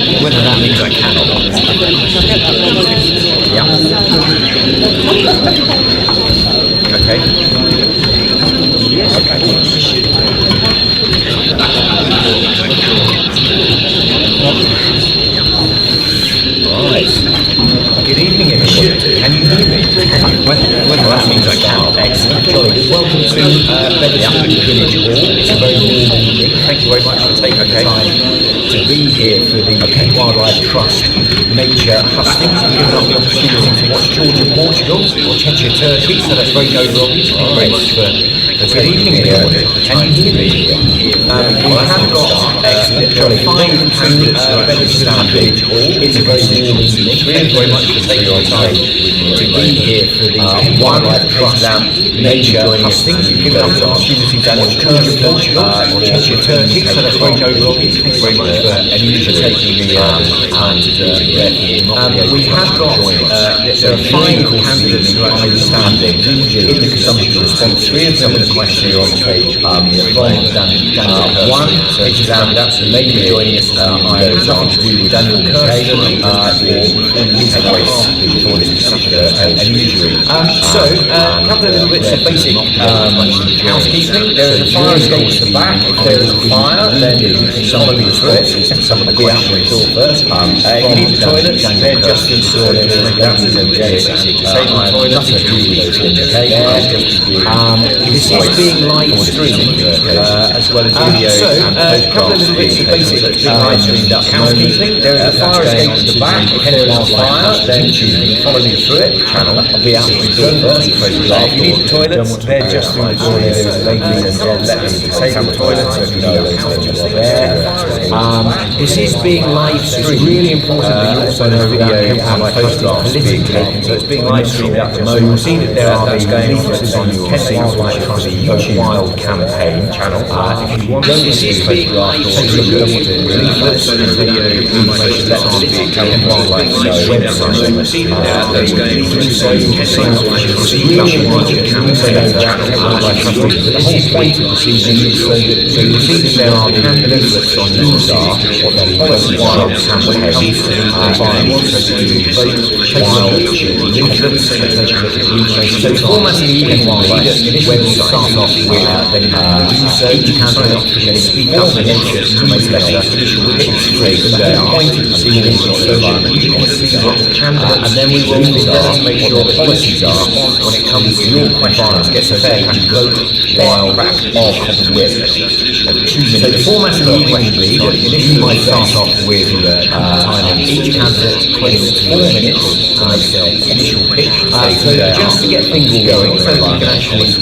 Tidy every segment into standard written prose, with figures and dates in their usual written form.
Whether that means I can or not. Yeah. Okay. Right. Good evening, everyone. Can you hear me? Whether that means I can. Excellent. Jolly good. Welcome to Bethersden Village Hall. It's a very warm evening. Thank you very much for taking the time to be here for the Wildlife Trust Nature Hustings and giving us the opportunity to watch Georgia, Portugal, or Cheshire Turkey. So that's very noble of you. Thank you very much for good evening, everyone. Can you hear me? We have got jolly 5 candidates at Bethersden Village Hall. It's a very warm evening. Thank you very much for taking your time to be here for the Wildlife Trust Nature Hustings. You've given us the opportunity to watch Georgia, Portugal, or Cheshire Turkey. So that's very noble of you. Thank you very much for taking the time to be here. We have got there are 5 candidates who are actually standing in the consumption response. 3 of them are the questions on page from one, so it's that's the lady joining us either nothing to do with Daniel Kirsten or his voice before this is such an injury. So, a couple of little bits of basic housekeeping. There is a fire escape at the back. If there is a fire, then somebody will switch to some of the questions first. You need the toilets, they're just installed in nothing to do with this is being live streamed as well as video and a couple of little bits of basic live streamed housekeeping. There is a fire escape at the back. If there is a fire, then follow me through it. Channel will be out first. You need the toilets, they're just through the door. There is a lady and let them disable the toilets so you know those things are there. This is being live streamed. It's really important that you also know video and photographs politically. So it's being live streamed at the moment. You'll see that there are the leaflets on your Wildlife Trust Wild campaign channel. If you want to see photographs or take a look at the leaflets and video information, let us be Kent Wildlife website. You'll see that there are those going through. So you can see also know the whole point of this evening is so you'll see that there are candidates on your star, what their policies are on campaigns, so the format of the evening when we start off with each candidate can speak up and to make their initial pitch phrase. The whole point of this evening is so that you can see what the candidate and then we will start to make sure the policies are when it comes to your questions gets a fair and vote while off the whip. So the format of the evening will be that you might start off with timing each candidate 4 minutes to make their initial pitch. So just to get things going so that you can actually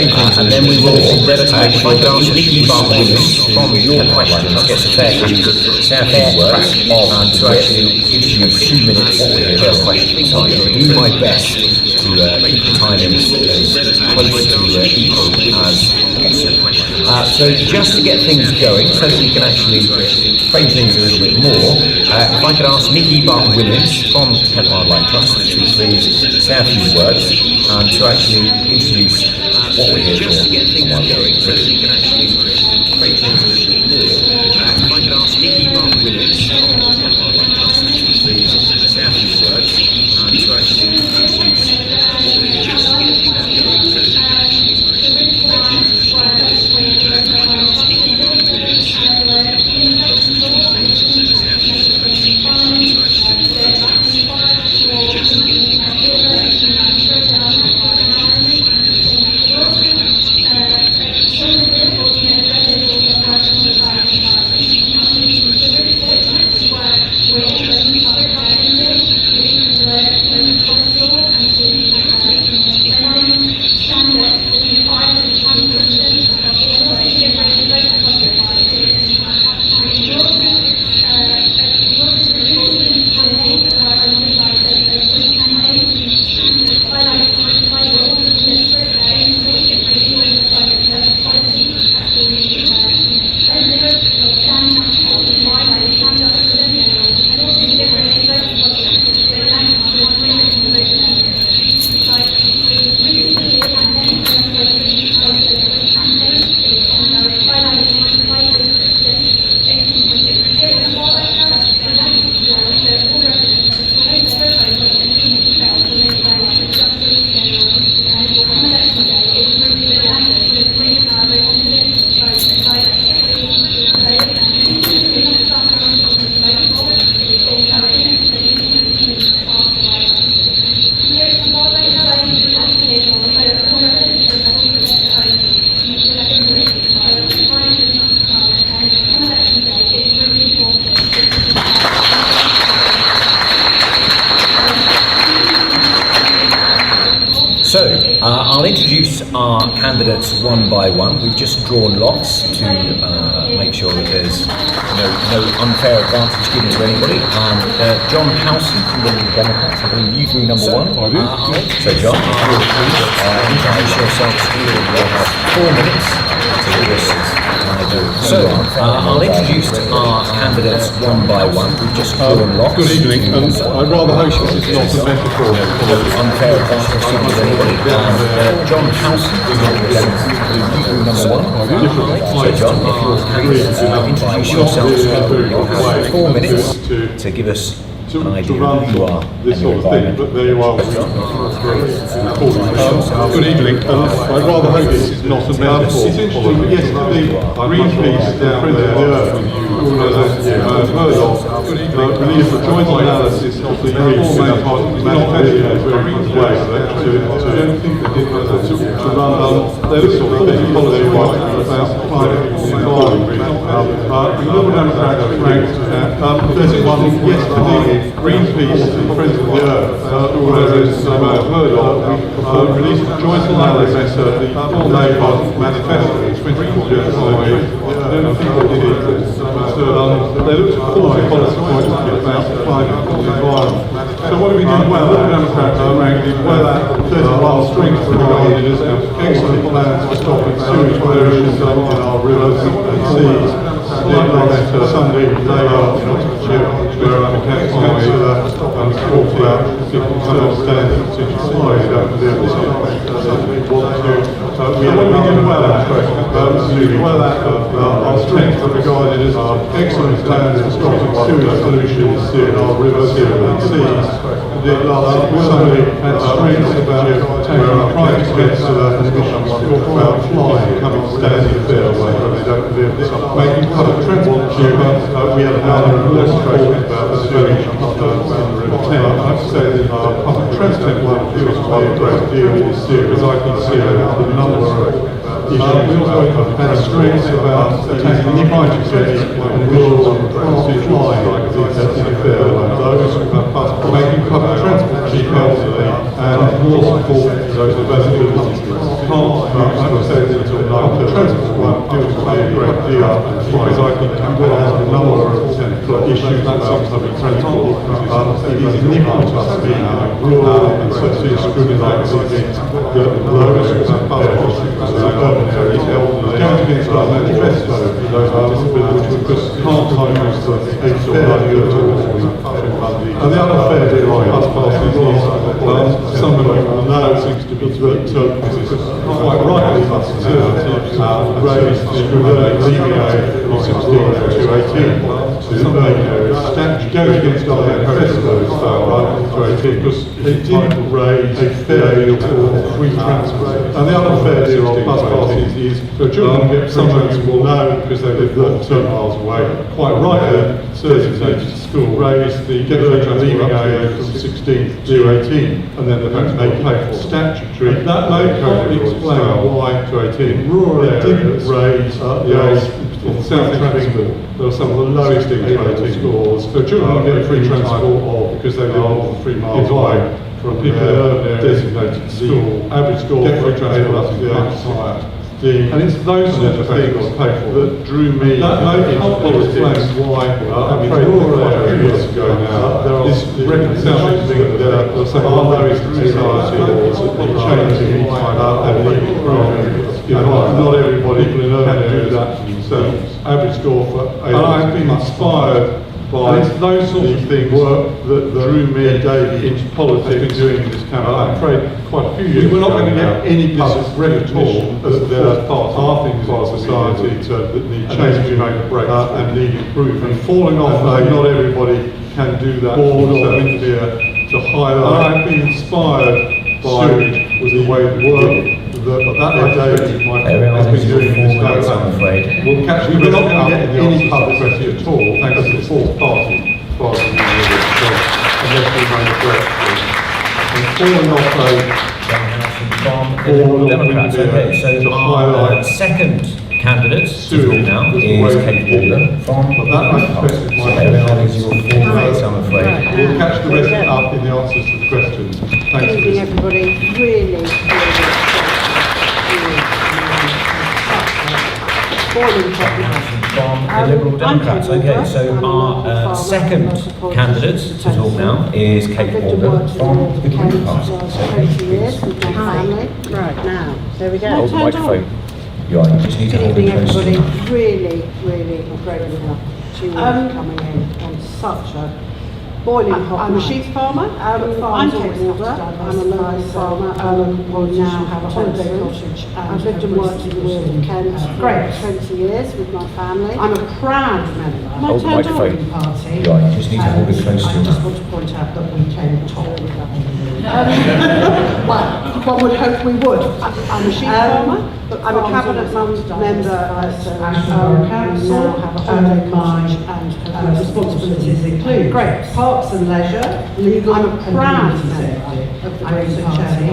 and then we will endeavour to make sure that Nikki Williams from your questions gets a fair and words and to actually introduce 2 minutes per question. So I'm going to do my best to keep the timings as close to equal as possible. So just to get things going so that we can actually frame things a little bit more, if I could ask Nikki Williams from Kent Wildlife Trust to please say a few words and to actually introduce what we're here for. Just to get things going so that we can actually frame things a little bit more, if I could ask Nikki Williams from Kent Wildlife Trust to please say a few words and to actually introduce what we're here for. Just to get things going so that we can actually frame things a little bit more, if I could ask Nikki Williams from Kent Wildlife Trust to please say a few words and to actually just to get things going. candidates one by one. We've just drawn lots to make sure that there's no unfair advantage given to anybody. John Howson from the Democrats, I believe you drew number one. I did. So John, if you would please introduce yourself to you. You'll have 4 minutes to give us an idea. So I'll introduce our candidates one by one. We've just drawn lots. Good evening, and I'd rather hope this is not a metaphor. Unfair advantage given to anybody. John Howson from the Democrats, I believe you drew number one. So John, if you would please introduce yourself to you. You'll have 4 minutes to give us an idea of who you are this and your sort of thing, environment. but there you are. Good evening, and I'd rather hope this is not a metaphor. It's interesting, yesterday, Greenpeace down there, organisation you may have heard of, released a joint analysis of the four main parts of the manifesto very much way to run their sort of thing, policy about climate and environment. The Liberal Democrats ranked there's one yesterday, Greenpeace, Friends of the Earth, organisations you may have heard of, released a joint analysis of the four main parts of the manifesto, 24 years ago. I don't think they did it, but they looked at 40 policy points about climate and environment. So what do we do? Well, the Democrats are ranked well at 31 strengths regarded as excellent plans for stopping sewage pollution in our rivers and seas. Last Sunday, they are in Oxfordshire, where I'm a councillor, and we talked about different standards in society that we want to. We have another well at our strengths are regarded as excellent plans for stopping sewage pollution in our rivers and seas. Last Sunday, had strengths about taking private jets and emissions, talk about flying, coming standing fair where they don't live, making public transport cheaper. We had another less talk about the sewage in the River Thames. I have to say that public transport is quite a great deal this year, as I can see a number of issues. We also had strengths about taking private jets and rural flying in a fair way. Those making public transport cheaper and more support for those with disabilities. I would say that public transport deals with a great deal, because I think Campbell has a number of issues about public transport. It is nipping to us being rural and socially discriminated against the lowest public urban areas, elderly, going against our manifesto, those with disabilities, which just can't use the fair deal at all. And the other fair deal on us passes is someone who will know seems to be quite rightly conservative raised the leaving from 16 to 18 to urban areas. Goes against our manifesto to 18 because it didn't raise a fair deal for free transport. And the other fair deal on bus passes is for children get someone who will know because they live 2 miles away. Quite rightly, designated school raised the leaving age from 16 to 18, and then they pay for statutory. That may explain why to 18 rural areas raise the age in South Transport. There are some of the lowest income scores. So children get free transport because they live more than 3 miles away from people in urban areas designated school. Average score get free transport up to the age higher. And it's those sorts of things that drew me into politics. Why rural areas ago now, this reconciling thing that there are some of the lowest society laws changing and improving. Not everybody in urban areas do that for themselves. Average score for and I've been inspired by those sorts of things that drew me and Davey into politics doing this campaign. I'm afraid quite a few years we're not going to get any public recognition as there are things in our society that need changing and need improvement. Falling off, not everybody can do that. Board or here to highlight. I've been inspired by was the way it worked. That David, has been doing this campaign. We're not going to get any publicity at all, thanks to the fourth party, as far as we know, unless we make a breakthrough. And falling off from the Democrats. Okay, so our second candidate now is Kate Walden from the Democrats. So everyone is your 4 minutes, I'm afraid. We'll catch the rest up in the answers to the questions. Thanks. Good evening, everybody. Really. From the Liberal Democrats. Okay, so our second candidate to talk now is Kate Morgan from the Green Party. So, 20 years with my family. Right, now, there we go. hold the microphone. You just need to Good hold evening, it close to everybody. you. Really grateful to you coming in on such a boiling hot I'm a night. sheep farmer. I'm Kate Walder. I'm a local farmer. We now have a holiday cottage. I've lived and worked in the Weald of Kent for 20 years with my family. I'm a proud member of Hold the my microphone. Green Party. You just need to hold it close to I you. just want to point out that we came top. Well, one would hope we would. I'm a sheep farmer. I'm a cabinet member at Ashton Council, and my responsibilities include parks and leisure, legal and proud member of the Green Party,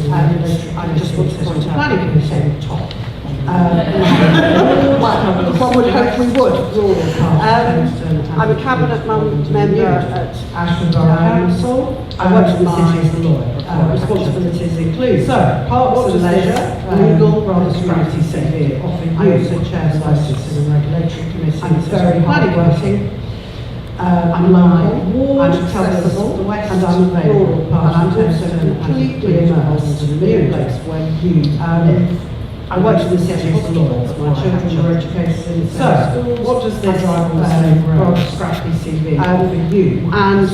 and I just want to point out planning commission top. Well, one would hope we would. I'm a cabinet member at Ashton Council. I work in the city as a lawyer. Responsibilities include parks and leisure, legal, rather scratchy CV. I also chair the licensing and regulatory committee. I'm very hardworking. I'm local, I'm accessible, and I'm available. And I'm also completely immersed in the place where you. I worked in the city as a lawyer. My children were educated in the same schools. What does this rather scrappy CV offer you? And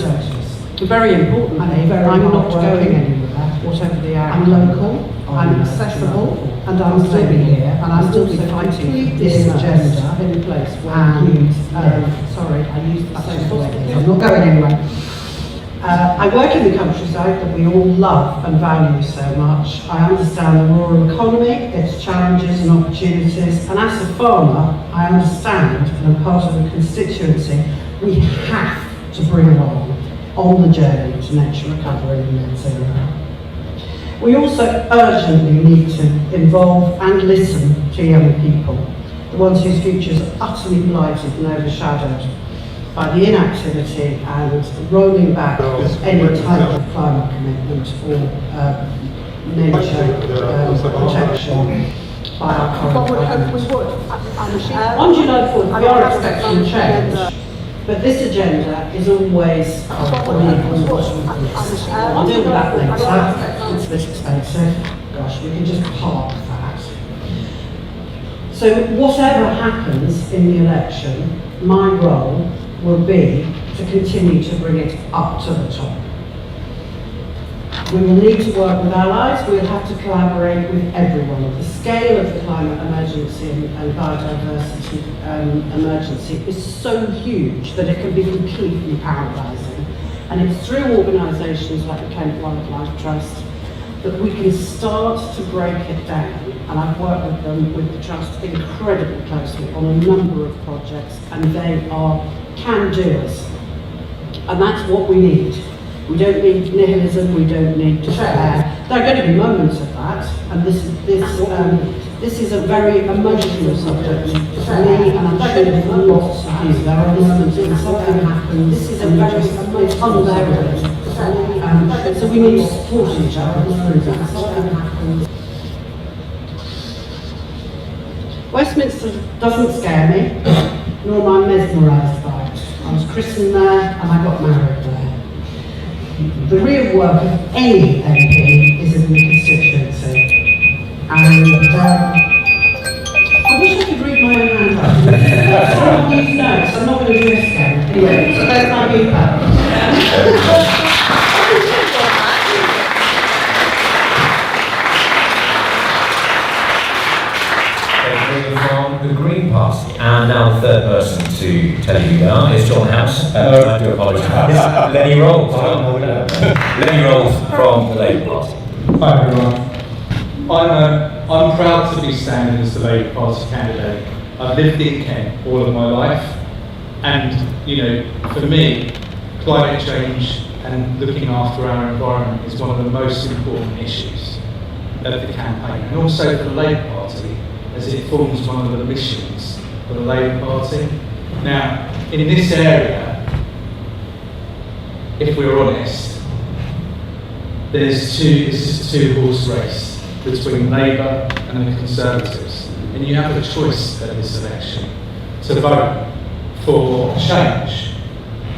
very importantly, I'm not going anywhere, whatever the outcome. I'm local, I'm accessible, and I'm still be here, and I'm still be fighting this agenda in place where you. Sorry, I used the same word. I'm not going anywhere. I work in the countryside that we all love and value so much. I understand the rural economy, its challenges and opportunities, and as a farmer, I understand, and I'm part of the constituency, we have to bring along on the journey to nature recovery and net zero. We also urgently need to involve and listen to young people, the ones whose futures are utterly blighted and overshadowed by the inactivity and rolling back any type of climate commitment or nature protection by our current government. On July 4th, we are expecting change, but this agenda is always unequal. I'll deal with that later. It's a bit expensive. Gosh, we can just park that. So whatever happens in the election, my role will be to continue to bring it up to the top. We will need to work with allies, we'll have to collaborate with everyone. The scale of the climate emergency and biodiversity emergency is so huge that it can be completely paralysing. And it's through organisations like the Kent Wildlife Trust that we can start to break it down. And I've worked with them, with the Trust, incredibly closely on a number of projects, and they are can-doers. And that's what we need. We don't need nihilism, we don't need despair. There are going to be moments of that, and this is a very emotional subject for me, and I'm sure for lots of you. There are moments when something happens, this is a very unbearable. So we need to support each other through that. Something happens. Westminster doesn't scare me, nor am I mesmerised by it. I was christened there and I got married there. The real work of any MP is in the constituency. And I wish I could read my own handwriting. Some of these notes, I'm not going to do this again. Anyway, so there's my new pad. From the Green Party. And now the third person to tell you who they are is John House. I do apologise. Lenny Rolls. Lenny Rolls from the Labour Party. Hi everyone. I'm proud to be standing as the Labour Party candidate. I've lived in Kent all of my life, and for me, climate change and looking after our environment is one of the most important issues of the campaign, and also for the Labour Party, as it forms one of the missions for the Labour Party. Now, in this area, if we're honest, this is a two-horse race between Labour and the Conservatives. and you have a choice at this election to vote for change.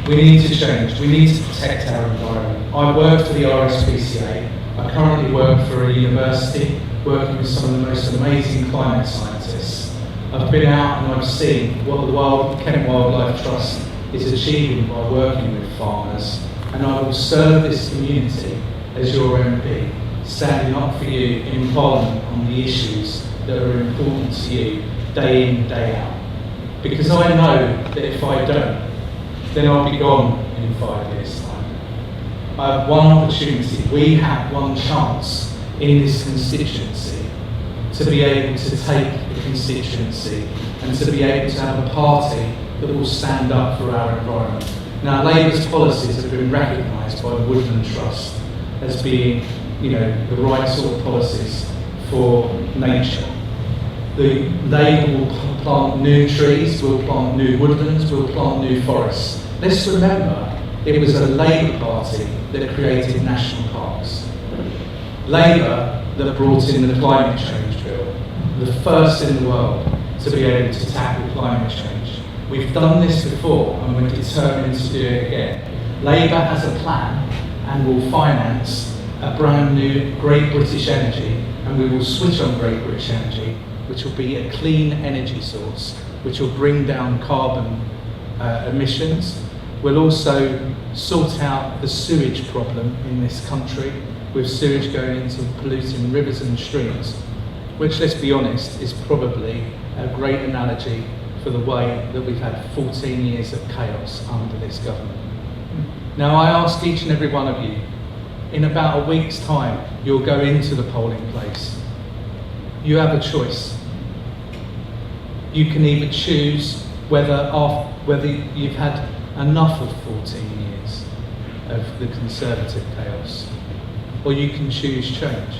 We need to change. We need to protect our environment. I work for the RSPCA. I currently work for a university working with some of the most amazing climate scientists. I've been out and I've seen what the Kent Wildlife Trust is achieving by working with farmers, and I will serve this community as your MP, standing up for you in Parliament on the issues that are important to you day in, day out. Because I know that if I don't, then I'll be gone in 5 years' time. I have one opportunity, we have one chance in this constituency to be able to take the constituency and to be able to have a party that will stand up for our environment. Now, Labour's policies have been recognised by the Woodland Trust as being, the right sort of policies for nature. The Labour will plant new trees, will plant new woodlands, will plant new forests. Let's remember, it was a Labour Party that created national parks. Labour that brought in the climate change bill, the first in the world to be able to tackle climate change. We've done this before and we're determined to do it again. Labour has a plan and will finance a brand new Great British Energy, and we will switch on Great British Energy, which will be a clean energy source, which will bring down carbon emissions. We'll also sort out the sewage problem in this country, with sewage going into polluting rivers and streams, which, let's be honest, is probably a great analogy for the way that we've had 14 years of chaos under this government. Now, I ask each and every one of you, in about a week's time, you'll go into the polling place. You have a choice. You can either choose whether you've had enough of 14 years of the Conservative chaos, or you can choose change.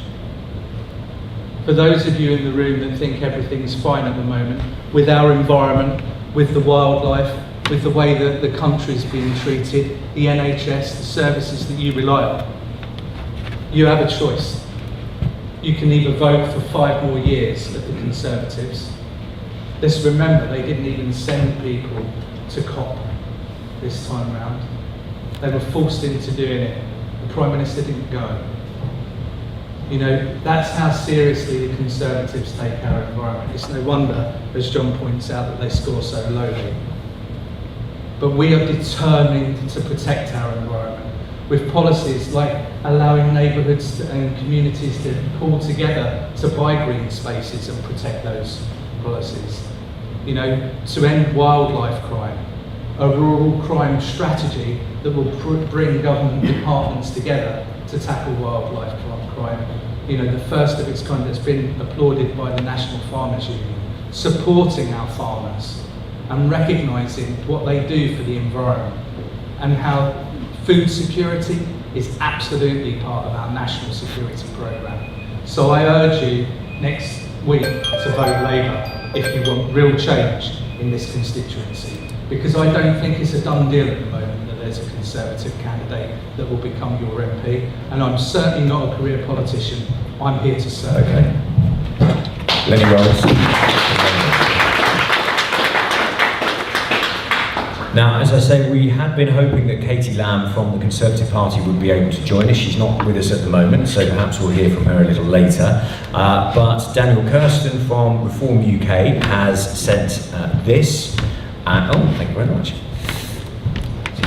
For those of you in the room that think everything's fine at the moment, with our environment, with the wildlife, with the way that the country's being treated, the NHS, the services that you rely on, you have a choice. You can either vote for 5 more years of the Conservatives. Let's remember, they didn't even send people to COP this time round. They were forced into doing it. The Prime Minister didn't go. That's how seriously the Conservatives take our environment. It's no wonder, as John points out, that they score so lowly. But we are determined to protect our environment with policies like allowing neighbourhoods and communities to pull together to buy green spaces and protect those policies. To end wildlife crime, a rural crime strategy that will bring government departments together to tackle wildlife crime. The first of its kind that's been applauded by the National Farmers Union, supporting our farmers and recognising what they do for the environment, and how food security is absolutely part of our national security programme. So I urge you next week to vote Labour if you want real change in this constituency, because I don't think it's a done deal at the moment that there's a Conservative candidate that will become your MP, and I'm certainly not a career politician. I'm here to serve. Okay. Lenny Rolls. Now, as I say, we had been hoping that Katie Lamb from the Conservative Party would be able to join us. She's not with us at the moment, so perhaps we'll hear from her a little later. But Daniel Kirsten from Reform UK has sent this. Thank you very much.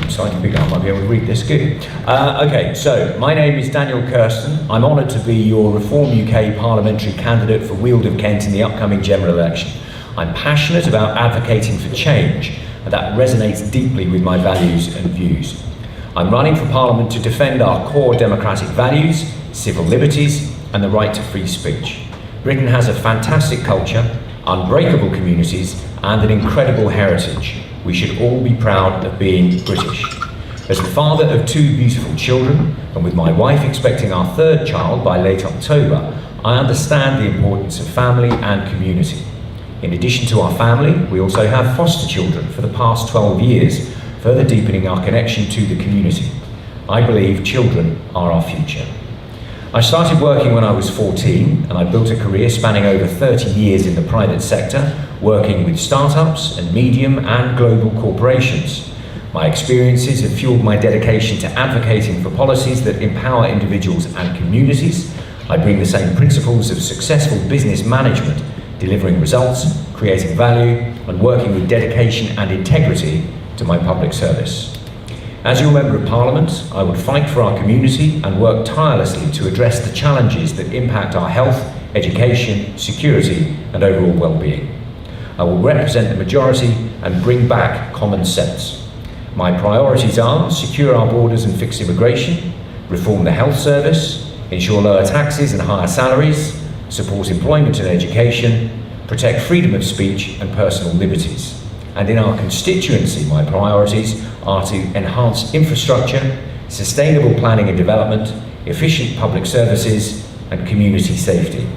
Exciting big, I might be able to read this, good. Okay, so my name is Daniel Kirsten. I'm honoured to be your Reform UK parliamentary candidate for Weald of Kent in the upcoming general election. I'm passionate about advocating for change, and that resonates deeply with my values and views. I'm running for Parliament to defend our core democratic values, civil liberties, and the right to free speech. Britain has a fantastic culture, unbreakable communities, and an incredible heritage. We should all be proud of being British. As the father of 2 beautiful children, and with my wife expecting our 3rd child by late October, I understand the importance of family and community. In addition to our family, we also have foster children for the past 12 years, further deepening our connection to the community. I believe children are our future. I started working when I was 14, and I built a career spanning over 30 years in the private sector, working with startups and medium and global corporations. My experiences have fueled my dedication to advocating for policies that empower individuals and communities. I bring the same principles of successful business management, delivering results, creating value, and working with dedication and integrity to my public service. As your Member of Parliament, I would fight for our community and work tirelessly to address the challenges that impact our health, education, security, and overall well-being. I will represent the majority and bring back common sense. My priorities are secure our borders and fix immigration, reform the health service, ensure lower taxes and higher salaries, support employment and education, protect freedom of speech and personal liberties. And in our constituency, my priorities are to enhance infrastructure, sustainable planning and development, efficient public services, and community safety.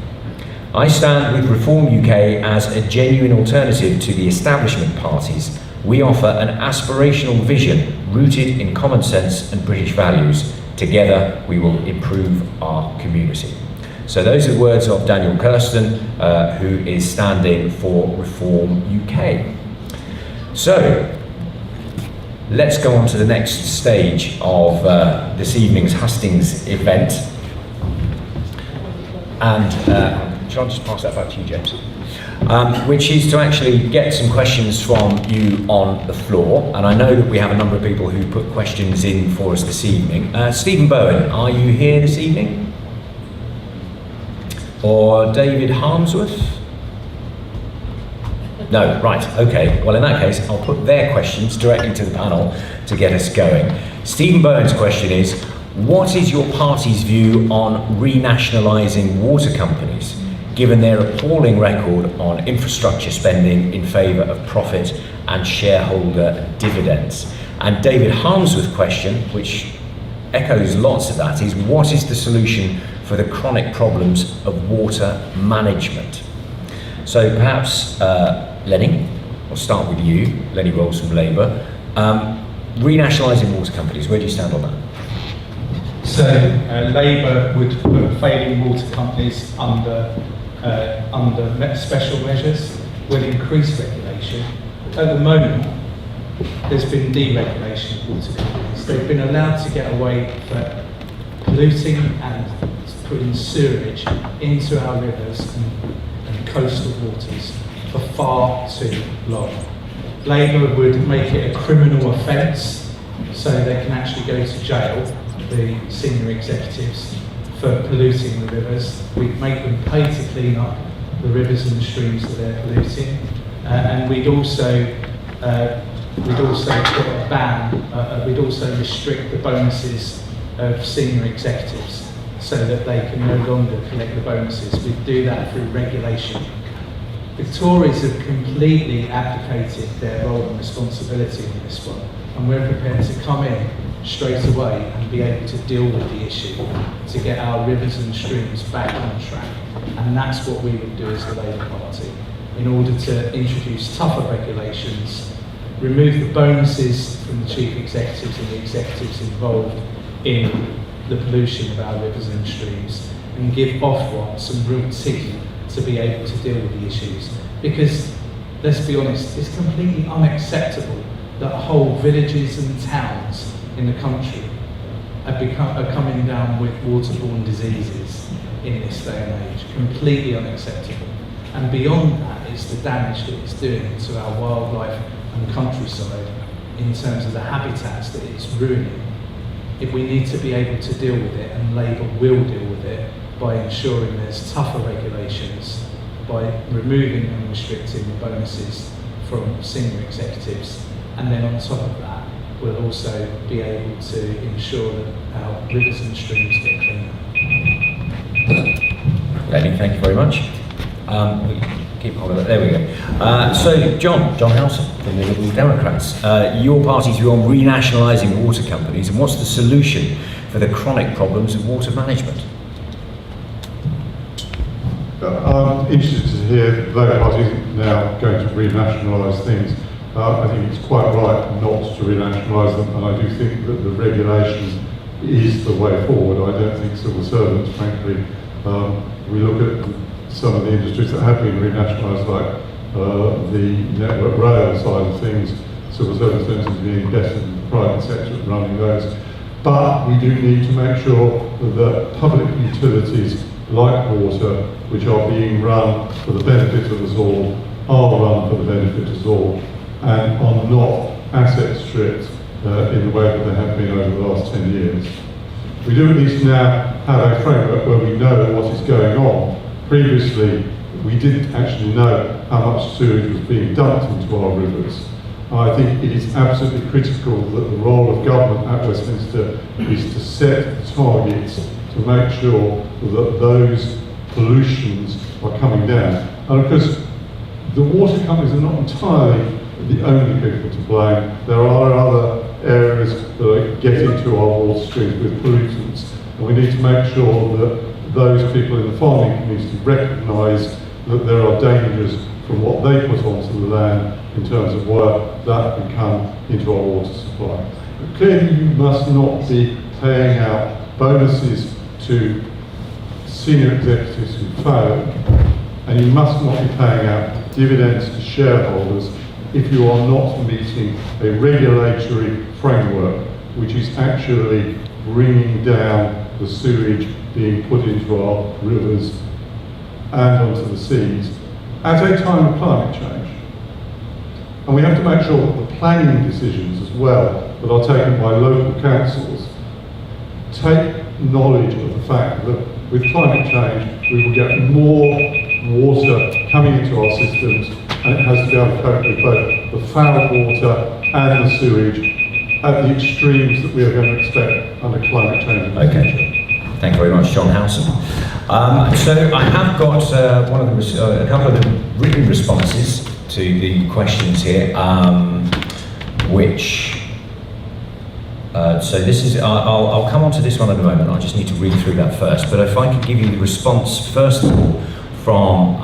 I stand with Reform UK as a genuine alternative to the establishment parties. We offer an aspirational vision rooted in common sense and British values. Together, we will improve our community. So those are the words of Daniel Kirsten, who is standing for Reform UK. So, let's go on to the next stage of this evening's Hustings event. And shall I just pass that back to you, James? Which is to actually get some questions from you on the floor. And I know that we have a number of people who put questions in for us this evening. Stephen Bowen, are you here this evening? Or David Harmsworth? No, right, okay. Well, in that case, I'll put their questions directly to the panel to get us going. Stephen Bowen's question is, what is your party's view on renationalising water companies, given their appalling record on infrastructure spending in favour of profit and shareholder dividends? And David Harmsworth's question, which echoes lots of that, is what is the solution for the chronic problems of water management? So perhaps, Lenny, I'll start with you, Lenny Rolls from Labour. Renationalising water companies, where do you stand on that? So Labour would put failing water companies under special measures, will increase regulation. At the moment, there's been deregulation of water companies. They've been allowed to get away for polluting and putting sewerage into our rivers and coastal waters for far too long. Labour would make it a criminal offence, so they can actually go to jail, the senior executives, for polluting the rivers. We'd make them pay to clean up the rivers and the streams that they're polluting, and we'd also put a ban. We'd also restrict the bonuses of senior executives so that they can no longer collect the bonuses. We'd do that through regulation. The Tories have completely abdicated their role and responsibility in this one, and we're prepared to come in straight away and be able to deal with the issue to get our rivers and streams back on track. And that's what we would do as the Labour Party, in order to introduce tougher regulations, remove the bonuses from the chief executives and the executives involved in the pollution of our rivers and streams, and give Ofwat some real teeth to be able to deal with the issues. Because, let's be honest, it's completely unacceptable that whole villages and towns in the country are coming down with waterborne diseases in this day and age. Completely unacceptable. And beyond that is the damage that it's doing to our wildlife and countryside in terms of the habitats that it's ruining. If we need to be able to deal with it, and Labour will deal with it by ensuring there's tougher regulations, by removing and restricting the bonuses from senior executives, and then on top of that, we'll also be able to ensure that our rivers and streams get cleaner. Lenny, thank you very much. Keep hold of it. There we go. So, John Howson from the Liberal Democrats. Your party's view on renationalising water companies, and what's the solution for the chronic problems of water management? I'm interested to hear that the Labour Party is now going to renationalise things. I think it's quite right not to renationalise them, and I do think that the regulation is the way forward. I don't think civil servants, frankly, we look at some of the industries that have been renationalised, like the network rail side of things, civil servants don't seem to be any better than the private sector at running those. But we do need to make sure that public utilities like water, which are being run for the benefit of us all, are run for the benefit of us all, and are not asset stripped in the way that they have been over the last 10 years. We do at least now have a framework where we know what is going on. Previously, we didn't actually know how much sewage was being dumped into our rivers. I think it is absolutely critical that the role of government at Westminster is to set targets to make sure that those pollutions are coming down. And of course, the water companies are not entirely the only people to blame. There are other areas that are getting to our water streams with pollutants, and we need to make sure that those people in the farming community recognise that there are dangers from what they put onto the land in terms of where that can come into our water supply. But clearly you must not be paying out bonuses to senior executives who fail, and you must not be paying out dividends to shareholders if you are not meeting a regulatory framework which is actually bringing down the sewage being put into our rivers and onto the seas at a time of climate change. And we have to make sure that the planning decisions as well that are taken by local councils take knowledge of the fact that with climate change we will get more water coming into our systems, and it has to be able to cope with both the foul water and the sewage at the extremes that we are going to expect under climate change in the future. Thank you very much, John Howson. So I have got a couple of the written responses to the questions here, so this is, I'll come on to this one in a moment. I just need to read through that first. But if I could give you the response, first of all, from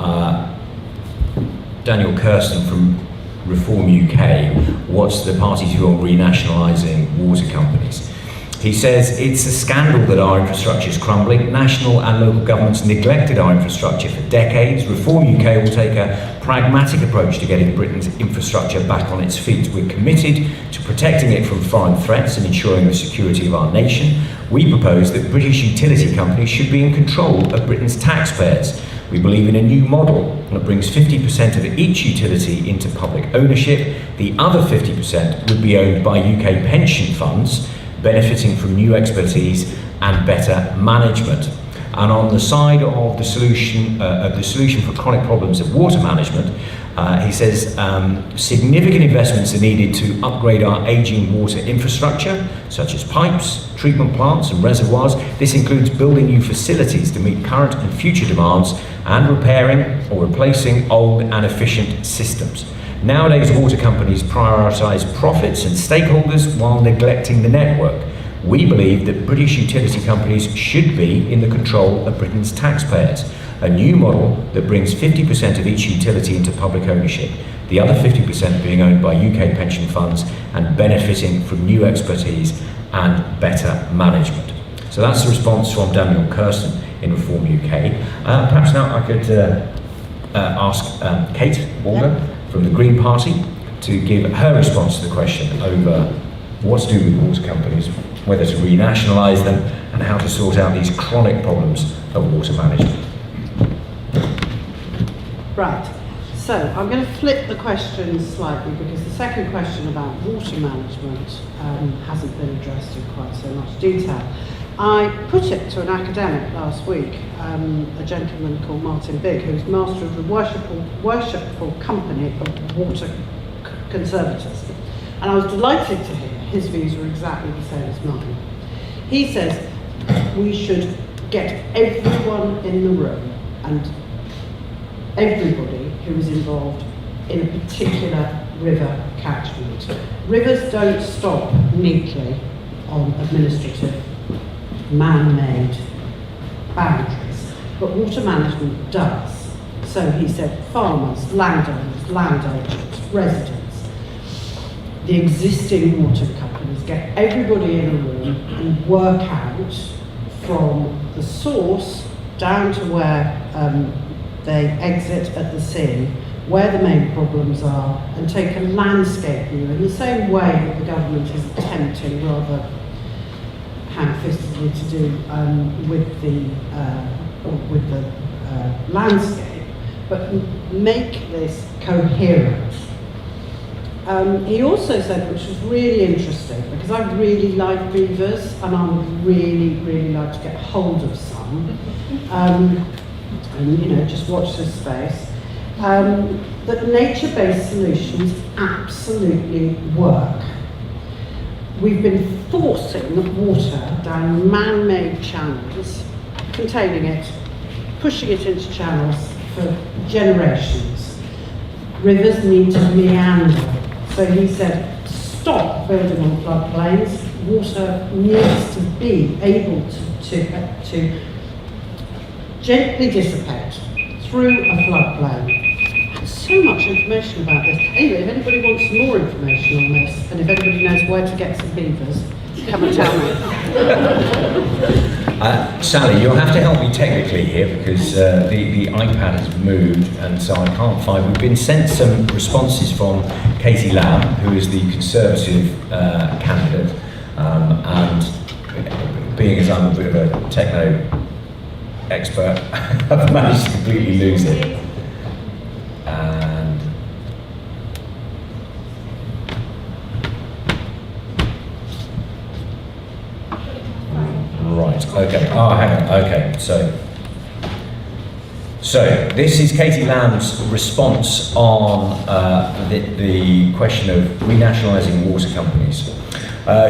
Daniel Kirsten from Reform UK, what's the party's view on renationalising water companies? He says, it's a scandal that our infrastructure is crumbling. National and local governments neglected our infrastructure for decades. Reform UK will take a pragmatic approach to getting Britain's infrastructure back on its feet. We're committed to protecting it from foreign threats and ensuring the security of our nation. We propose that British utility companies should be in control of Britain's taxpayers. We believe in a new model that brings 50% of each utility into public ownership. The other 50% would be owned by UK pension funds, benefiting from new expertise and better management. And on the side of the solution for chronic problems of water management, he says significant investments are needed to upgrade our ageing water infrastructure, such as pipes, treatment plants and reservoirs. This includes building new facilities to meet current and future demands and repairing or replacing old and efficient systems. Nowadays, water companies prioritise profits and stakeholders while neglecting the network. We believe that British utility companies should be in the control of Britain's taxpayers. A new model that brings 50% of each utility into public ownership, the other 50% being owned by UK pension funds and benefiting from new expertise and better management. So that's the response from Daniel Kirsten in Reform UK. Perhaps now I could ask Kate Walker from the Green Party to give her response to the question over what to do with water companies, whether to renationalise them, and how to sort out these chronic problems of water management. Right, so I'm going to flip the question slightly because the second question about water management hasn't been addressed in quite so much detail. I put it to an academic last week, a gentleman called Martin Bigg, who's master of the worshipful company of water conservators. And I was delighted to hear his views were exactly the same as mine. He says we should get everyone in the room and everybody who is involved in a particular river catchment. Rivers don't stop neatly on administrative man-made boundaries, but water management does. So he said farmers, landowners, land agents, residents, the existing water companies, get everybody in a room and work out from the source down to where they exit at the sea, where the main problems are, and take a landscape view in the same way that the government is attempting rather ham-fistedly to do with the landscape, but make this coherent. He also said, which was really interesting, because I really like beavers and I would really, really like to get hold of some, and just watch this space, that nature-based solutions absolutely work. We've been forcing water down man-made channels, containing it, pushing it into channels for generations. Rivers need to meander. So he said, stop building on floodplains. Water needs to be able to gently dissipate through a floodplain. There's so much information about this. Anyway, if anybody wants some more information on this, and if anybody knows where to get some beavers, come and tell me. Sally, you'll have to help me technically here because the iPad has moved and so I can't find. We've been sent some responses from Katie Lamb, who is the Conservative candidate, and being as I'm a bit of a techno expert, I've managed to completely lose it. And right, okay. Oh, hang on. Okay, so this is Katie Lamb's response on the question of renationalising water companies.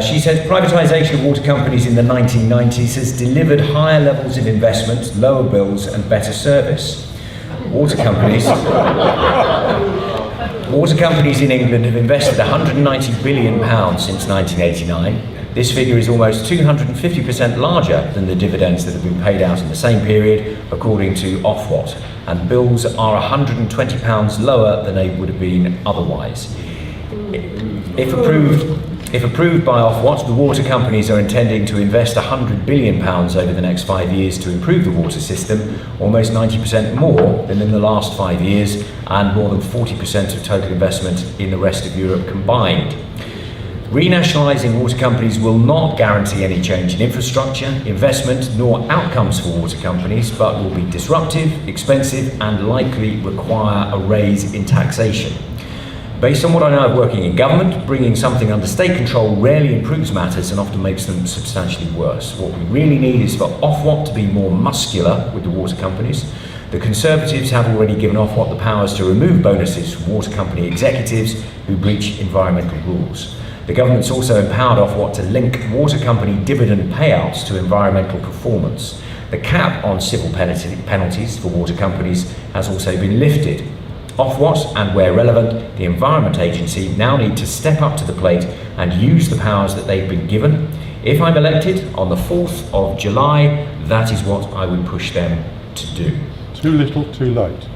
She says privatisation of water companies in the 1990s has delivered higher levels of investment, lower bills and better service. Water companies in England have invested £190 billion since 1989. This figure is almost 250% larger than the dividends that have been paid out in the same period, according to Ofwat, and bills are £120 lower than they would have been otherwise. If approved by Ofwat, the water companies are intending to invest £100 billion over the next 5 years to improve the water system, almost 90% more than in the last 5 years, and more than 40% of total investment in the rest of Europe combined. Renationalising water companies will not guarantee any change in infrastructure, investment, nor outcomes for water companies, but will be disruptive, expensive, and likely require a raise in taxation. Based on what I know of working in government, bringing something under state control rarely improves matters and often makes them substantially worse. What we really need is for Ofwat to be more muscular with the water companies. The Conservatives have already given Ofwat the powers to remove bonuses from water company executives who breach environmental rules. The government's also empowered Ofwat to link water company dividend payouts to environmental performance. The cap on civil penalties for water companies has also been lifted. Ofwat, and where relevant, the Environment Agency now need to step up to the plate and use the powers that they've been given. If I'm elected on the 4th of July, that is what I would push them to do. Too little, too late.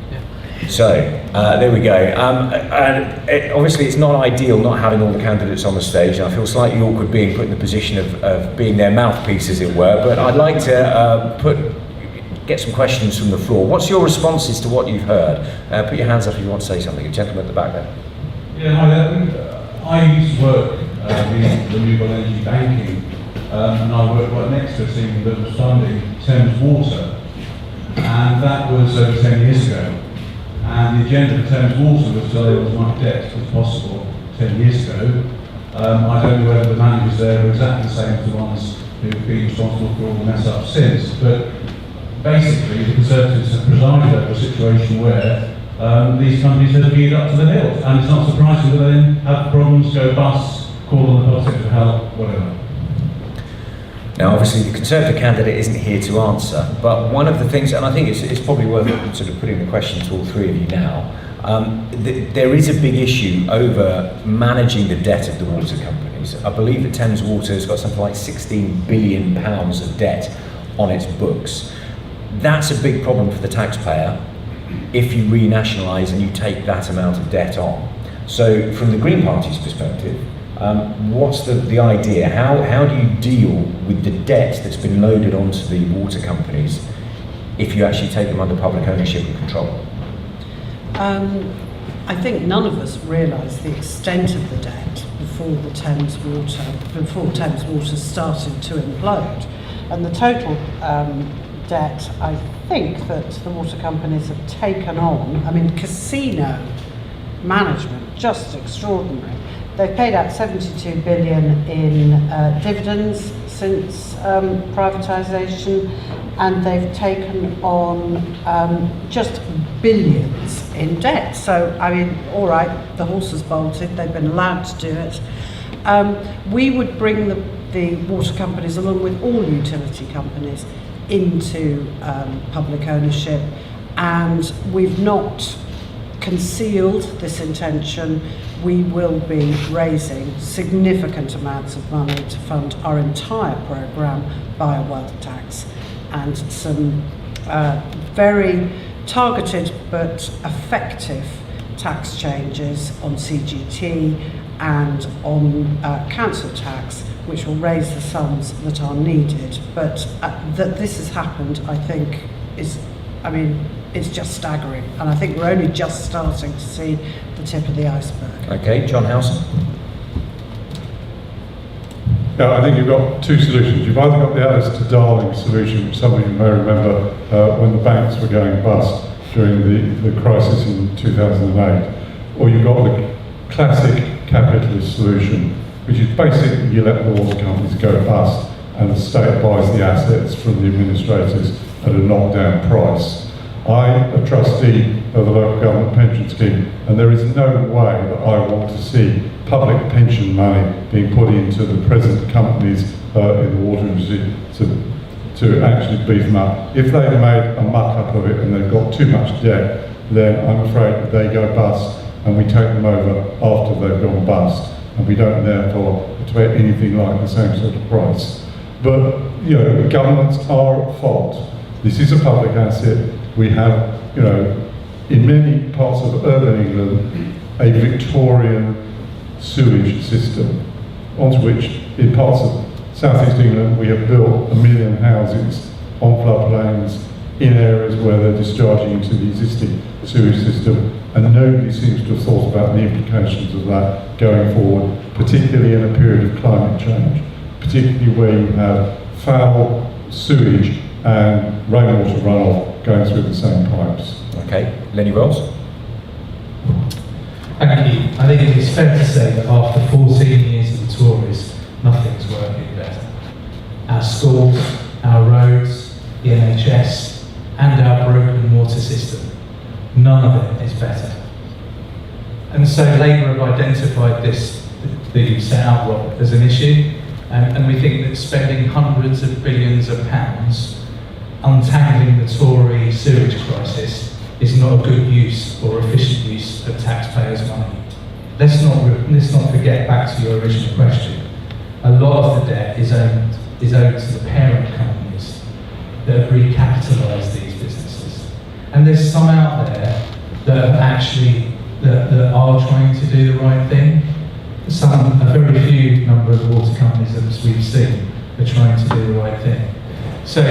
So, there we go. Obviously it's not ideal not having all the candidates on the stage, and I feel slightly awkward being put in the position of being their mouthpiece, as it were, but I'd like to get some questions from the floor. What's your responses to what you've heard? Put your hands up if you want to say something. A gentleman at the back there. Yeah, I used to work in renewable energy banking, and I worked right next to a team that was funding Thames Water, and that was over 10 years ago. And the agenda for Thames Water was to lay as much debt as possible 10 years ago. I don't know whether the managers there are exactly the same as the ones who've been responsible for all the mess up since, but basically the Conservatives have presided over a situation where these companies have geared up to the hilt, and it's not surprising that they then have problems, go bust, call on the politics of hell, whatever. Now, obviously, the Conservative candidate isn't here to answer, but one of the things, and I think it's probably worth sort of putting the question to all three of you now, there is a big issue over managing the debt of the water companies. I believe that Thames Water has got something like £16 billion of debt on its books. That's a big problem for the taxpayer if you renationalise and you take that amount of debt on. So, from the Green Party's perspective, What's the idea? How do you deal with the debt that's been loaded onto the water companies if you actually take them under public ownership and control? I think none of us realised the extent of the debt before Thames Water started to implode. And the total debt, I think, that the water companies have taken on, I mean, casino management, just extraordinary. They've paid out 72 billion in dividends since privatisation, and they've taken on just billions in debt. So, I mean, all right, the horse has bolted, they've been allowed to do it. We would bring the water companies, along with all utility companies, into public ownership, and we've not concealed this intention. We will be raising significant amounts of money to fund our entire programme by a wealth tax, and some very targeted but effective tax changes on CGT and on council tax, which will raise the sums that are needed. But that this has happened, I think, it's just staggering, and I think we're only just starting to see the tip of the iceberg. Okay, John Howson. Yeah, I think you've got two solutions. You've either got the Alistair Darling solution, which some of you may remember when the banks were going bust during the crisis in 2008, or you've got the classic capitalist solution, which is basically you let the water companies go bust and the state buys the assets from the administrators at a knockdown price. I'm a trustee of the local government pension scheme, and there is no way that I want to see public pension money being put into the present companies in the water industry to actually beef them up. If they've made a muck up of it and they've got too much debt, then I'm afraid that they go bust and we take them over after they've gone bust, and we don't therefore pay anything like the same sort of price. But you know, governments are at fault. This is a public asset. We have, you know, in many parts of urban England, a Victorian sewage system, onto which in parts of southeast England we have built 1 million houses on floodplains in areas where they're discharging into the existing sewage system, and nobody seems to have thought about the implications of that going forward, particularly in a period of climate change, particularly where you have foul sewage and rainwater runoff going through the same pipes. Okay, Lenny Rolls. Thank you. I think it is fair to say that after 14 years of the Tories, nothing's working better. Our schools, our roads, the NHS, and our broken water system, none of it is better. And so Labour have identified this, that you set out, Rob, as an issue, and we think that spending hundreds of billions of pounds untangling the Tory sewage crisis is not a good use or efficient use of taxpayers' money. Let's not forget, back to your original question, a lot of the debt is owed to the parent companies that have recapitalised these businesses. And there's some out there that have actually, that are trying to do the right thing. A very few number of water companies, as we've seen, are trying to do the right thing. So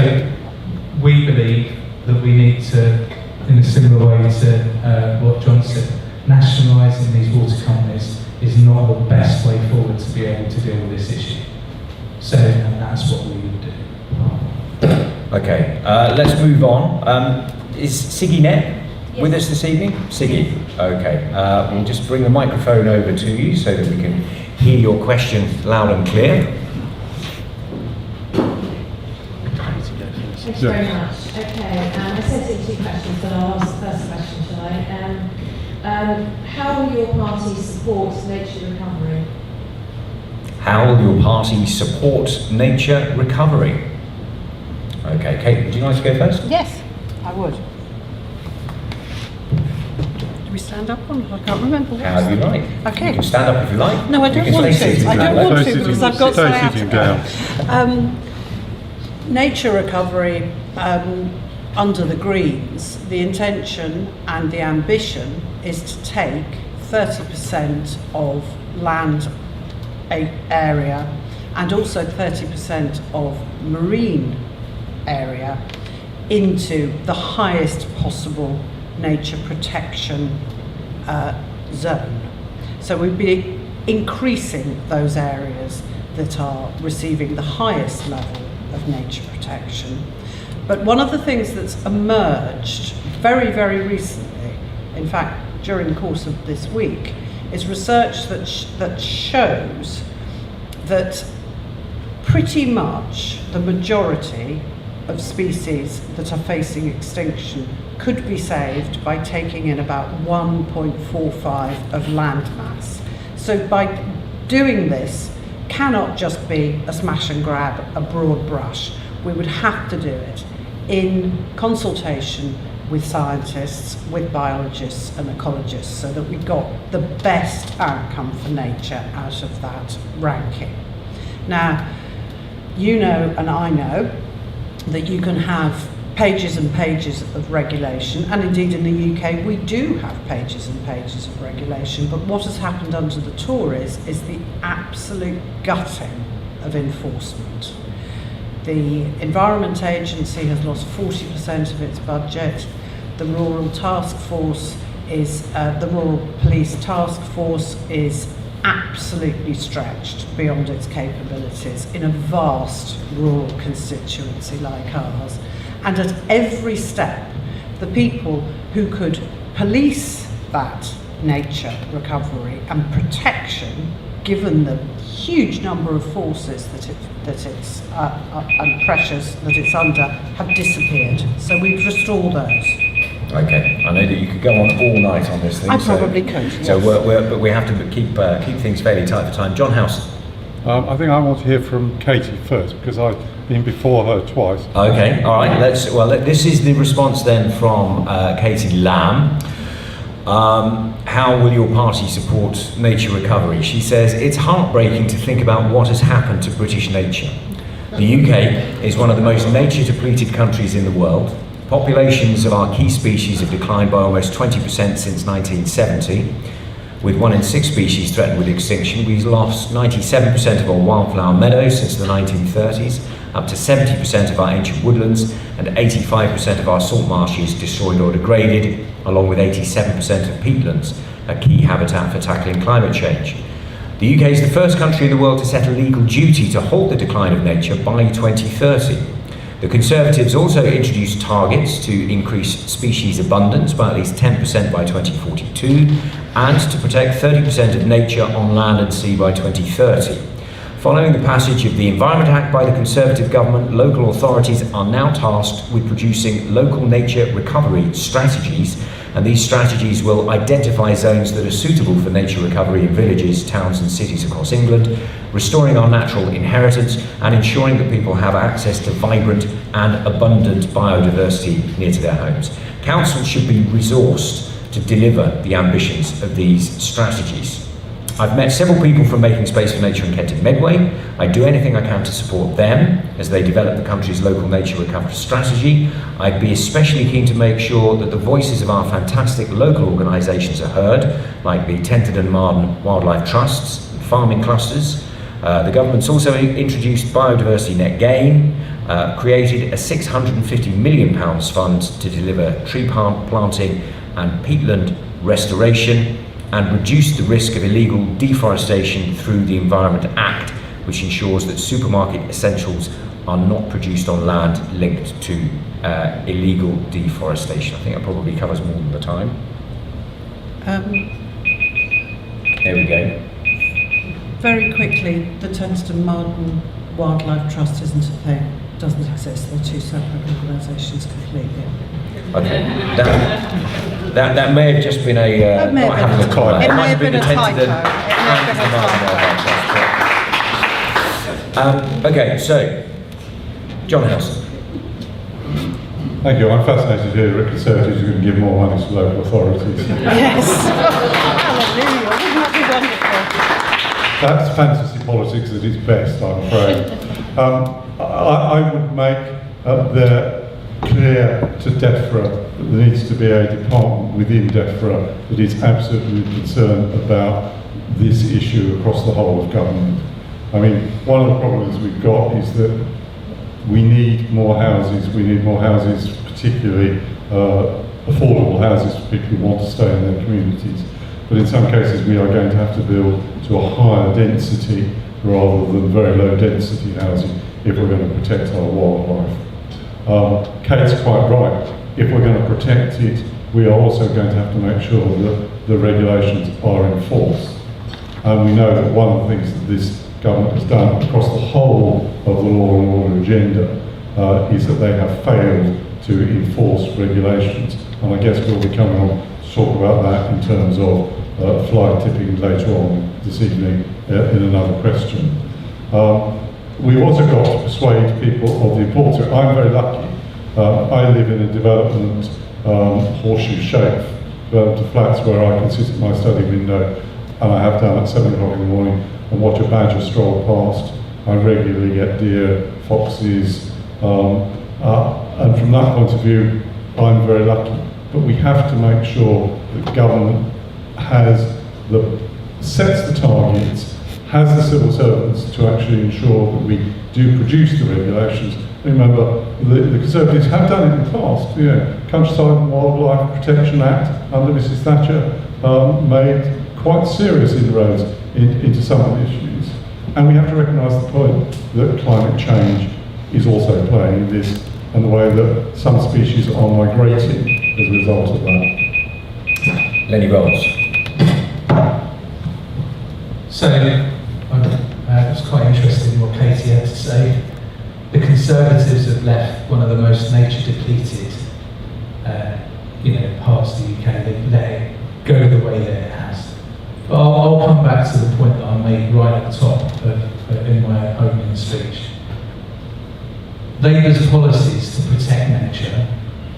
we believe that we need to, in a similar way to what John said, nationalising these water companies is not the best way forward to be able to deal with this issue. So, and that's what we would do. Okay, let's move on. Is Siggy Net with us this evening? Siggy, okay. We'll just bring the microphone over to you so that we can hear your question loud and clear. Thank you very much. Okay, I sent in 2 questions, but I'll ask the first question, shall I? How will your party support nature recovery? How will your party support nature recovery? Okay, Kate, would you like to go first? Yes, I would. Do we stand up on it? I can't remember. How you like. Okay. You can stand up if you like. No, I You don't can want stay to. seated I if you don't like. want to because I've got Stay sciatica. sitting down. Nature recovery under the Greens, the intention and the ambition is to take 30% of land area and also 30% of marine area into the highest possible nature protection zone. So we'd be increasing those areas that are receiving the highest level of nature protection. But one of the things that's emerged very, very recently, in fact during the course of this week, is research that shows that pretty much the majority of species that are facing extinction could be saved by taking in about 1.45 of land mass. So by doing this cannot just be a smash and grab, a broad brush. We would have to do it in consultation with scientists, with biologists and ecologists, so that we got the best outcome for nature out of that ranking. Now, you know and I know that you can have pages and pages of regulation, and indeed in the UK we do have pages and pages of regulation, but what has happened under the Tories is the absolute gutting of enforcement. The Environment Agency has lost 40% of its budget. The Rural Task Force is, the Rural Police Task Force is absolutely stretched beyond its capabilities in a vast rural constituency like ours. And at every step, the people who could police that nature recovery and protection, given the huge number of forces that it's and pressures that it's under, have disappeared. So we've restored those. Okay, I know that you could go on all night on this thing. I probably could. So yes. but we have to keep things fairly tight for time. John Howson. I think I want to hear from Katie first, because I've been before her twice. Okay, all right. This is the response then from Katie Lamb. How will your party support nature recovery? She says, it's heartbreaking to think about what has happened to British nature. The UK is one of the most nature depleted countries in the world. Populations of our key species have declined by almost 20% since 1970. With 1 in 6 species threatened with extinction, we've lost 97% of our wildflower meadows since the 1930s, up to 70% of our ancient woodlands, and 85% of our salt marshes destroyed or degraded, along with 87% of peatlands, a key habitat for tackling climate change. The UK is the first country in the world to set a legal duty to halt the decline of nature by 2030. The Conservatives also introduced targets to increase species abundance by at least 10% by 2042 and to protect 30% of nature on land and sea by 2030. Following the passage of the Environment Act by the Conservative government, local authorities are now tasked with producing local nature recovery strategies, and these strategies will identify zones that are suitable for nature recovery in villages, towns and cities across England, restoring our natural inheritance and ensuring that people have access to vibrant and abundant biodiversity near to their homes. Councils should be resourced to deliver the ambitions of these strategies. I've met several people from Making Space for Nature in Kent in Medway. I do anything I can to support them as they develop the country's local nature recovery strategy. I'd be especially keen to make sure that the voices of our fantastic local organisations are heard, like the Tented and Marden Wildlife Trusts and farming clusters. The government's also introduced Biodiversity Net Gain, created a £650 million fund to deliver tree planting and peatland restoration, and reduce the risk of illegal deforestation through the Environment Act, which ensures that supermarket essentials are not produced on land linked to illegal deforestation. I think that probably covers more than the time. There we go. Very quickly, the Tented and Marden Wildlife Trust isn't a thing, doesn't exist. They're two separate organisations completely. Okay, that may have just been a not having a typo. It may have been a typo. Okay, so John Howson. Thank you. I'm fascinated to hear that Conservatives are going to give more money to local authorities. Yes. Hallelujah. Wouldn't that be wonderful? That's fantasy politics at its best, I'm afraid. I would make the clear to DEFRA that there needs to be a department within DEFRA that is absolutely concerned about this issue across the whole of government. I mean, one of the problems we've got is that we need more houses. We need more houses, particularly affordable houses for people who want to stay in their communities. But in some cases we are going to have to build to a higher density rather than very low density housing if we're going to protect our wildlife. Kate's quite right. If we're going to protect it, we are also going to have to make sure that the regulations are enforced. And we know that one of the things that this government has done across the whole of the law and order agenda is that they have failed to enforce regulations. And I guess we'll be coming on to talk about that in terms of fly tipping later on this evening in another question. We've also got to persuade people of the importance. I'm very lucky. I live in a development horseshoe shape, development of flats where I can sit at my study window, and I have done at 7 o'clock in the morning, and watch a badger stroll past. I regularly get deer, foxes, and from that point of view, I'm very lucky. But we have to make sure that government sets the targets, has the civil servants to actually ensure that we do produce the regulations. Remember, the Conservatives have done it in the past. Countryside and Wildlife Protection Act under Mrs Thatcher made quite serious inroads into some of the issues. And we have to recognise the point that climate change is also playing in this, and the way that some species are migrating as a result of that. Lenny Rolls. So, it was quite interesting what Katie had to say. The Conservatives have left one of the most nature depleted parts of the UK. They've let it go the way that it has. But I'll come back to the point that I made right at the top in my opening speech. Labour's policies to protect nature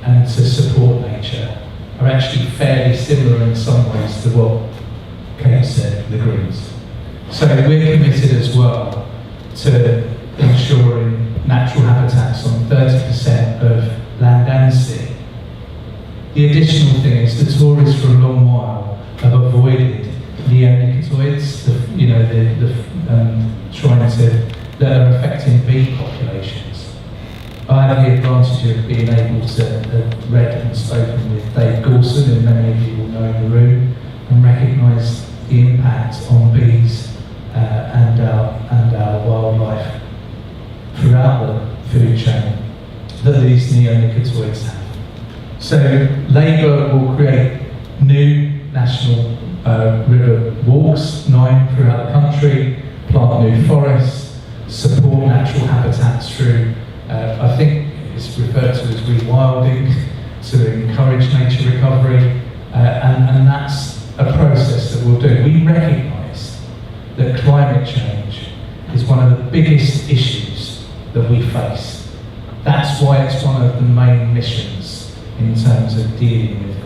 and to support nature are actually fairly similar in some ways to what Kate said, the Greens. So we're committed as well to ensuring natural habitats on 30% of land and sea. The additional thing is the Tories for a long while have avoided neonicotinoids, trying to that are affecting bee populations. I have the advantage of being able to have read and spoken with Dave Gorson, who many of you will know in the room, and recognise the impact on bees and our wildlife throughout the food chain that these neonicotinoids have. So Labour will create new national river walks, 9 throughout the country, plant new forests, support natural habitats through, I think it's referred to as rewilding, to encourage nature recovery, and that's a process that we'll do. We recognise that climate change is one of the biggest issues that we face. That's why it's one of the main missions in terms of dealing with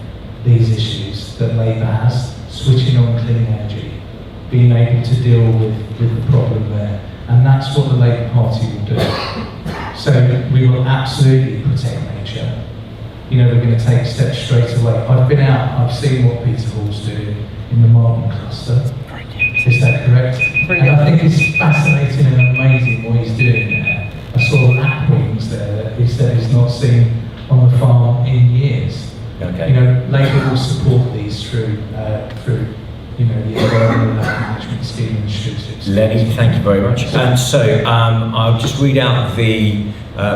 these issues that Labour has, switching on clean energy, being able to deal with the problem there. And that's what the Labour Party will do. So we will absolutely protect nature. We're going to take steps straight away. I've been out, I've seen what Peter Hall's doing in the Martin cluster. Is that correct? And I think it's fascinating and amazing what he's doing there. I saw lapwings there that he said he's not seen on the farm in years. Okay. Labour will support these through the environmental management scheme initiatives. Lenny, thank you very much. And so I'll just read out the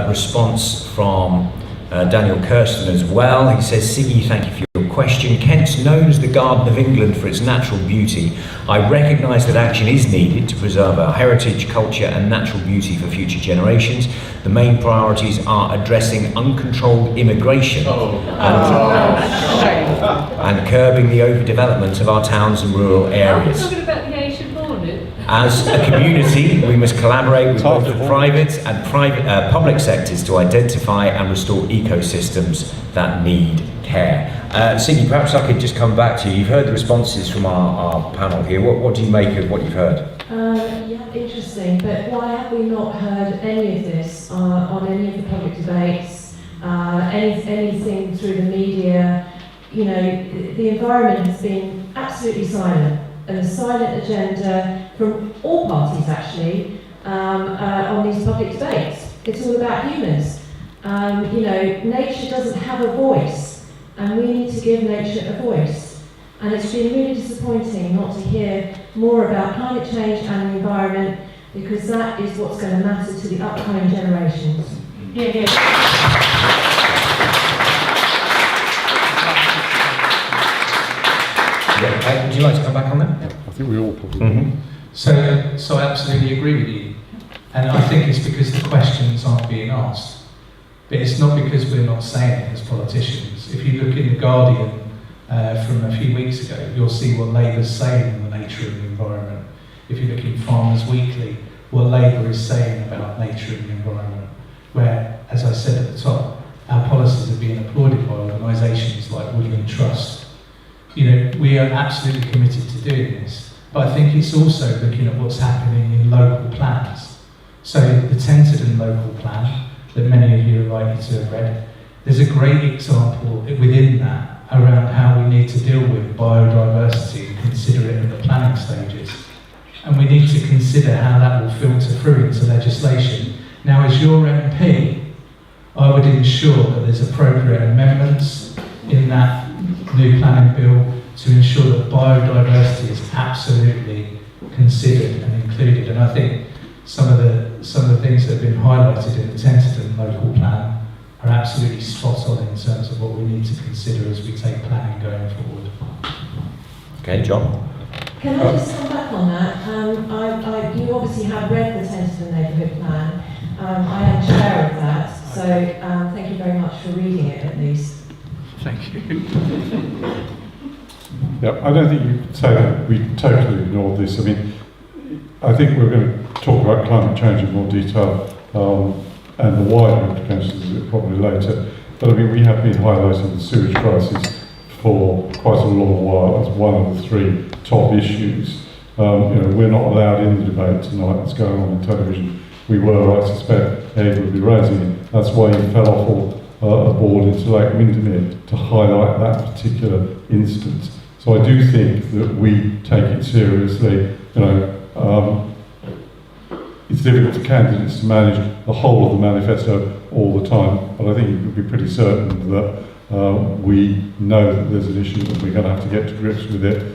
response from Daniel Kirsten as well. He says, Siggy, thank you for your question. Kent's known as the Garden of England for its natural beauty. I recognise that action is needed to preserve our heritage, culture and natural beauty for future generations. The main priorities are addressing uncontrolled immigration and curbing the overdevelopment of our towns and rural areas. We're talking about the Asian border. As a community, we must collaborate with both the private and public sectors to identify and restore ecosystems that need care. Siggy, perhaps I could just come back to you. You've heard the responses from our panel here. What do you make of what you've heard? Yeah, interesting. But why have we not heard any of this on any of the public debates, anything through the media? The environment has been absolutely silent a silent agenda from all parties actually on these public debates. It's all about humans. You know, nature doesn't have a voice, and we need to give nature a voice. And it's been really disappointing not to hear more about climate change and the environment, because that is what's going to matter to the upcoming generations. Would you like to come back on that? I think we all probably. So I absolutely agree with you. And I think it's because the questions aren't being asked. But it's not because we're not saying it as politicians. If you look in The Guardian from a few weeks ago, you'll see what Labour's saying on the nature of the environment. If you look in Farmers Weekly, what Labour is saying about nature and the environment, where, as I said at the top, our policies are being applauded by organisations like Woodland Trust. You know, we are absolutely committed to doing this, but I think it's also looking at what's happening in local plans. So the Bethersden local plan, that many of you are likely to have read, there's a great example within that around how we need to deal with biodiversity and consider it in the planning stages. And we need to consider how that will filter through into legislation. Now, as your MP, I would ensure that there's appropriate amendments in that new planning bill to ensure that biodiversity is absolutely considered and included. And I think some of the things that have been highlighted in the Bethersden local plan are absolutely spot on in terms of what we need to consider as we take planning going forward. Okay, John. Can I just come back on that? You obviously have read the Bethersden neighbourhood plan. I am chair of that, so thank you very much for reading it at least. Thank you. Yeah, I don't think you could say that we totally ignored this. I mean, I think we're going to talk about climate change in more detail and the wider implications of it probably later. But I mean, we have been highlighting the sewage crisis for quite a long while as one of the three top issues. You know, we're not allowed in the debate tonight that's going on in television. We were, I suspect, Ed would be raising it. That's why he fell off aboard into Lake Windermere to highlight that particular instance. So I do think that we take it seriously. You know, it's difficult for candidates to manage the whole of the manifesto all the time, but I think you can be pretty certain that we know that there's an issue and we're going to have to get to grips with it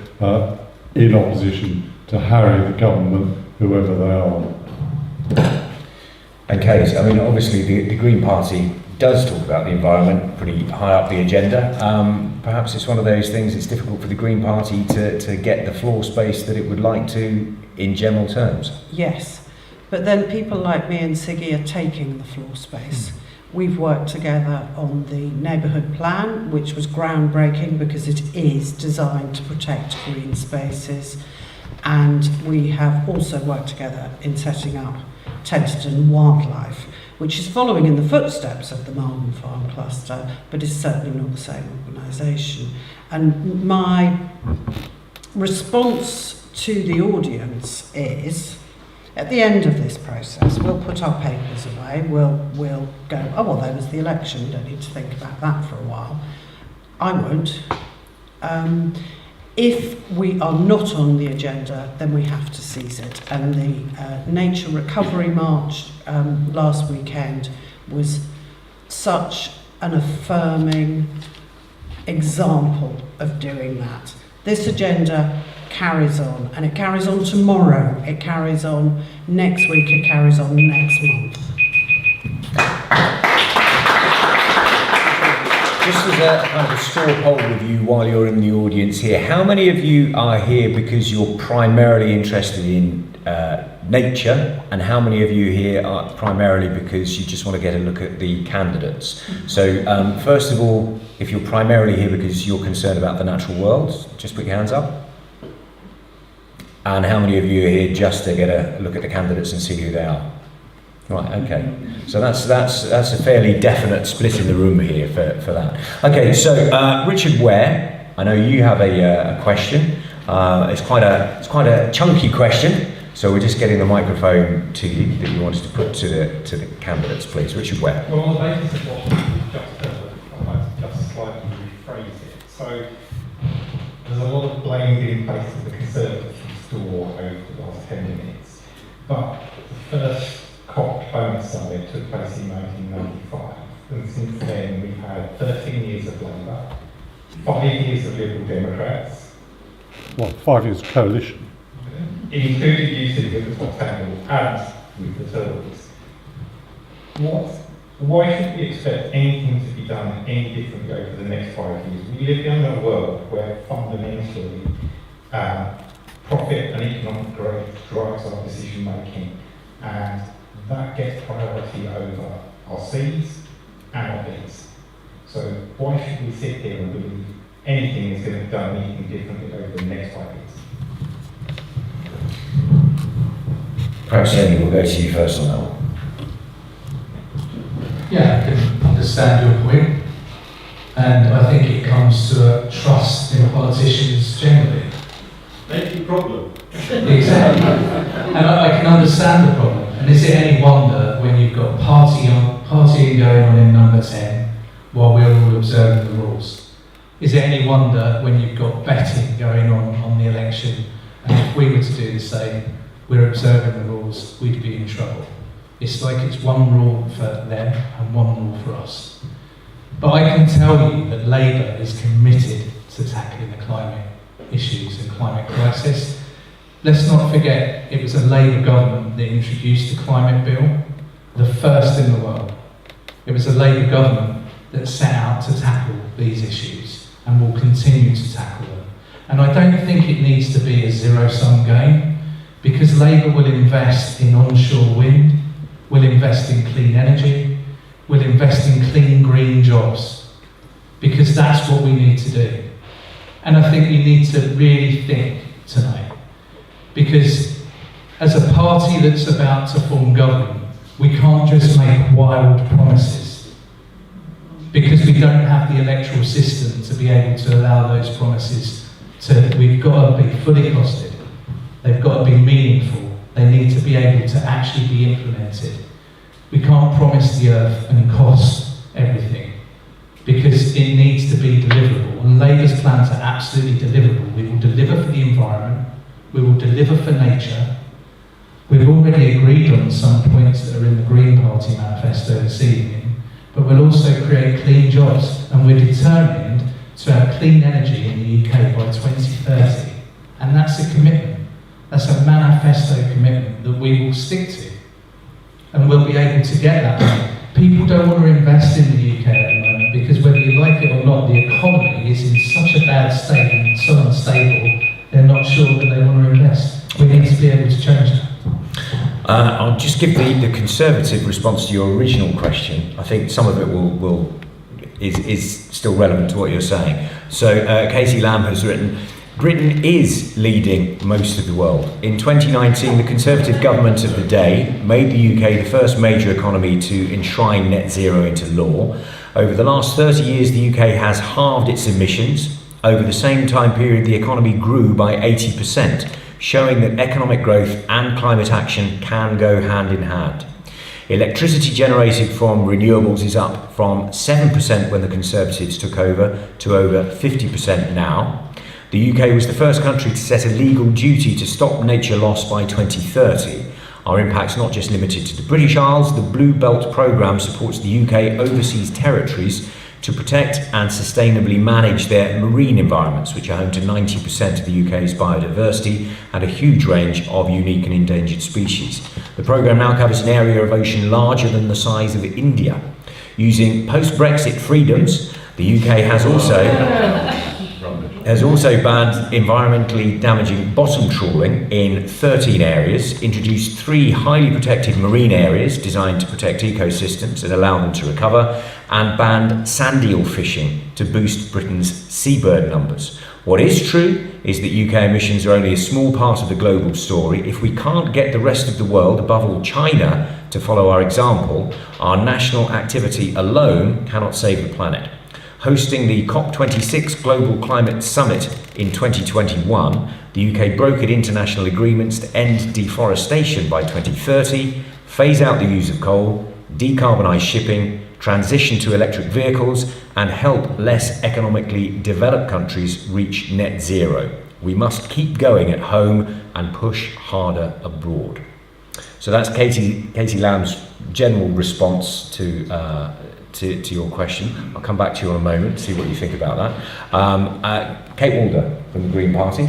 in opposition to harry the government, whoever they are. Okay, so I mean, obviously the Green Party does talk about the environment pretty high up the agenda. Perhaps it's one of those things, it's difficult for the Green Party to get the floor space that it would like to in general terms. Yes, but then people like me and Siggy are taking the floor space. We've worked together on the neighbourhood plan, which was groundbreaking because it is designed to protect green spaces. And we have also worked together in setting up Bethersden Wildlife, which is following in the footsteps of the Marden Farm Cluster, but is certainly not the same organisation. And my response to the audience is, at the end of this process, we'll put our papers away, we'll go, oh well, there was the election, we don't need to think about that for a while. I won't. If we are not on the agenda, then we have to seize it. And the Nature Recovery March last weekend was such an affirming example of doing that. This agenda carries on, and it carries on tomorrow, it carries on next week, it carries on next month. Just as a kind of a straw poll with you while you're in the audience here, how many of you are here because you're primarily interested in nature, and how many of you here are primarily because you just want to get a look at the candidates? So first of all, if you're primarily here because you're concerned about the natural world, just put your hands up. And how many of you are here just to get a look at the candidates and see who they are? Right, okay. So that's a fairly definite split in the room here for that. Okay, so Richard Ware, I know you have a question. It's quite a chunky question, so we're just getting the microphone to you that you wanted to put to the candidates, please. Richard Ware. Well, on the basis of what you've just heard, I'd like to just slightly rephrase it. So there's a lot of blame being placed on the Conservative Conservative store over the last 10 minutes, but the first COP climate summit took place in 1995, and since then we've had 13 years of Labour, 5 years of Liberal Democrats. What, 5 years coalition? It included using it as what's happening and with the Tories. Why should we expect anything to be done any differently over the next 5 years? We live in a world where fundamentally profit and economic growth drives our decision making, and that gets priority over our C's and our B's. So why should we sit here and believe anything is going to be done anything differently over the next 5 years? Perhaps Amy, we'll go to you first on that one. Yeah, I can understand your point, and I think it comes to a trust in politicians generally. That's the problem. Exactly. And I can understand the problem. And is it any wonder when you've got partying going on in number 10 while we're all observing the rules? Is it any wonder when you've got betting going on the election, and if we were to do the same, we're observing the rules, we'd be in trouble? It's like it's one rule for them and one rule for us. But I can tell you that Labour is committed to tackling the climate issues and climate crisis. Let's not forget, it was a Labour government that introduced the climate bill, the first in the world. It was a Labour government that set out to tackle these issues and will continue to tackle them. And I don't think it needs to be a zero-sum game, because Labour will invest in onshore wind, will invest in clean energy, will invest in clean green jobs, because that's what we need to do. And I think we need to really think tonight, because as a party that's about to form government, we can't just make wild promises, because we don't have the electoral system to be able to allow those promises to, we've got to be fully costed, they've got to be meaningful, they need to be able to actually be implemented. We can't promise the earth and cost everything, because it needs to be deliverable. And Labour's plans are absolutely deliverable. We will deliver for the environment, we will deliver for nature. We've already agreed on some points that are in the Green Party manifesto this evening, but we'll also create clean jobs, and we're determined to have clean energy in the UK by 2030. And that's a commitment. That's a manifesto commitment that we will stick to. And we'll be able to get that money. People don't want to invest in the UK at the moment, because whether you like it or not, the economy is in such a bad state and so unstable, they're not sure that they want to invest. We need to be able to change that. I'll just give the Conservative response to your original question. I think some of it is still relevant to what you're saying. So Katie Lamb has written, Britain is leading most of the world. In 2019, the Conservative government of the day made the UK the first major economy to enshrine net zero into law. Over the last 30 years, the UK has halved its emissions. Over the same time period, the economy grew by 80%, showing that economic growth and climate action can go hand in hand. Electricity generated from renewables is up from 7% when the Conservatives took over to over 50% now. The UK was the first country to set a legal duty to stop nature loss by 2030. Our impact's not just limited to the British Isles. The Blue Belt programme supports the UK overseas territories to protect and sustainably manage their marine environments, which are home to 90% of the UK's biodiversity and a huge range of unique and endangered species. The programme now covers an area of ocean larger than the size of India. Using post-Brexit freedoms, the UK has also banned environmentally damaging bottom trawling in 13 areas, introduced 3 highly protected marine areas designed to protect ecosystems and allow them to recover, and banned sand eel fishing to boost Britain's seabird numbers. What is true is that UK emissions are only a small part of the global story. If we can't get the rest of the world, above all China, to follow our example, our national activity alone cannot save the planet. Hosting the COP26 Global Climate Summit in 2021, the UK brokered international agreements to end deforestation by 2030, phase out the use of coal, decarbonise shipping, transition to electric vehicles, and help less economically developed countries reach net zero. We must keep going at home and push harder abroad. So that's Katie Lamb's general response to your question. I'll come back to you in a moment, see what you think about that. Kate Walder from the Green Party.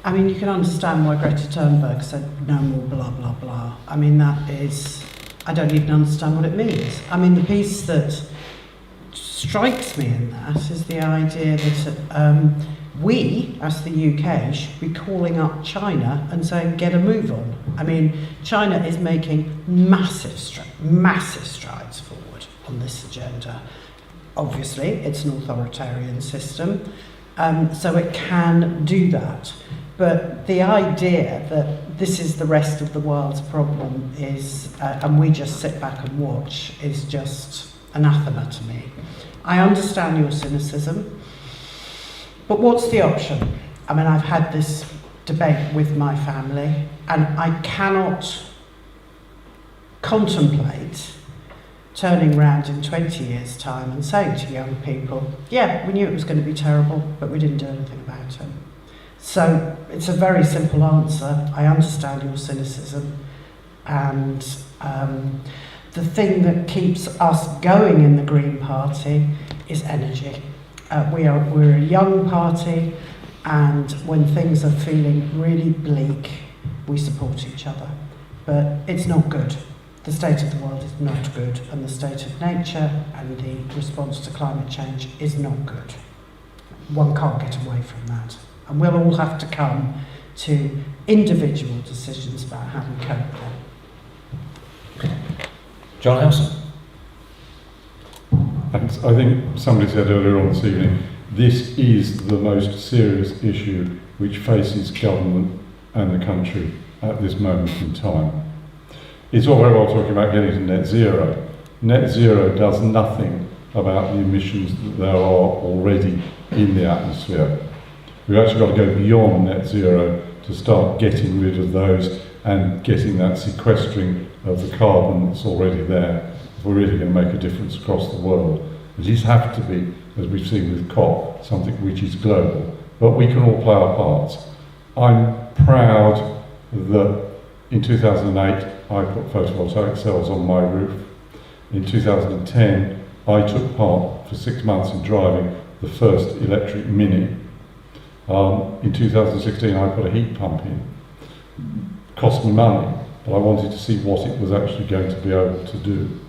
I mean, you can understand why Greta Thunberg said no more blah, blah, blah. I mean, I don't even understand what it means. I mean, the piece that strikes me in that is the idea that we, as the UK, should be calling up China and saying, get a move on. I mean, China is making massive strides forward on this agenda. Obviously, it's an authoritarian system, so it can do that. But the idea that this is the rest of the world's problem is, and we just sit back and watch, is just anathema to me. I understand your cynicism, but what's the option? I mean, I've had this debate with my family, and I cannot contemplate turning around in 20 years' time and saying to young people, yeah, we knew it was going to be terrible, but we didn't do anything about it. So it's a very simple answer. I understand your cynicism, and the thing that keeps us going in the Green Party is energy. We're a young party, and when things are feeling really bleak, we support each other. But it's not good. The state of the world is not good, and the state of nature and the response to climate change is not good. One can't get away from that. And we'll all have to come to individual decisions about how we cope with it. John Elson. Thanks. I think somebody said earlier on this evening, this is the most serious issue which faces government and the country at this moment in time. It's all very well talking about getting to net zero. Net zero does nothing about the emissions that there are already in the atmosphere. We've actually got to go beyond net zero to start getting rid of those and getting that sequestering of the carbon that's already there. If we're really going to make a difference across the world, it just have to be, as we've seen with COP, something which is global. But we can all play our parts. I'm proud that in 2008 I put photovoltaic cells on my roof. In 2010 I took part for 6 months in driving the first electric Mini. In 2016 I put a heat pump in. Cost me money, but I wanted to see what it was actually going to be able to do.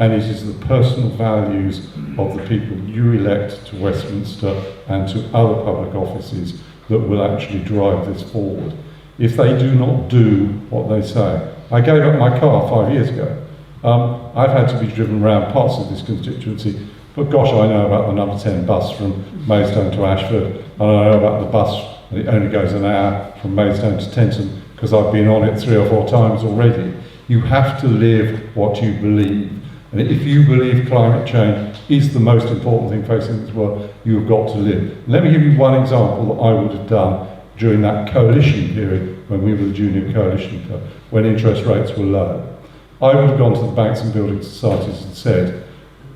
And it is the personal values of the people you elect to Westminster and to other public offices that will actually drive this forward. If they do not do what they say. I gave up my car 5 years ago. I've had to be driven around parts of this constituency, but gosh, I know about the number 10 bus from Maidstone to Ashford, and I know about the bus, and it only goes an hour from Maidstone to Tenton, because I've been on it 3 or 4 times already. You have to live what you believe. And if you believe climate change is the most important thing facing this world, you've got to live. Let me give you one example that I would have done during that coalition period when we were the junior coalition club, when interest rates were low. I would have gone to the banks and building societies and said,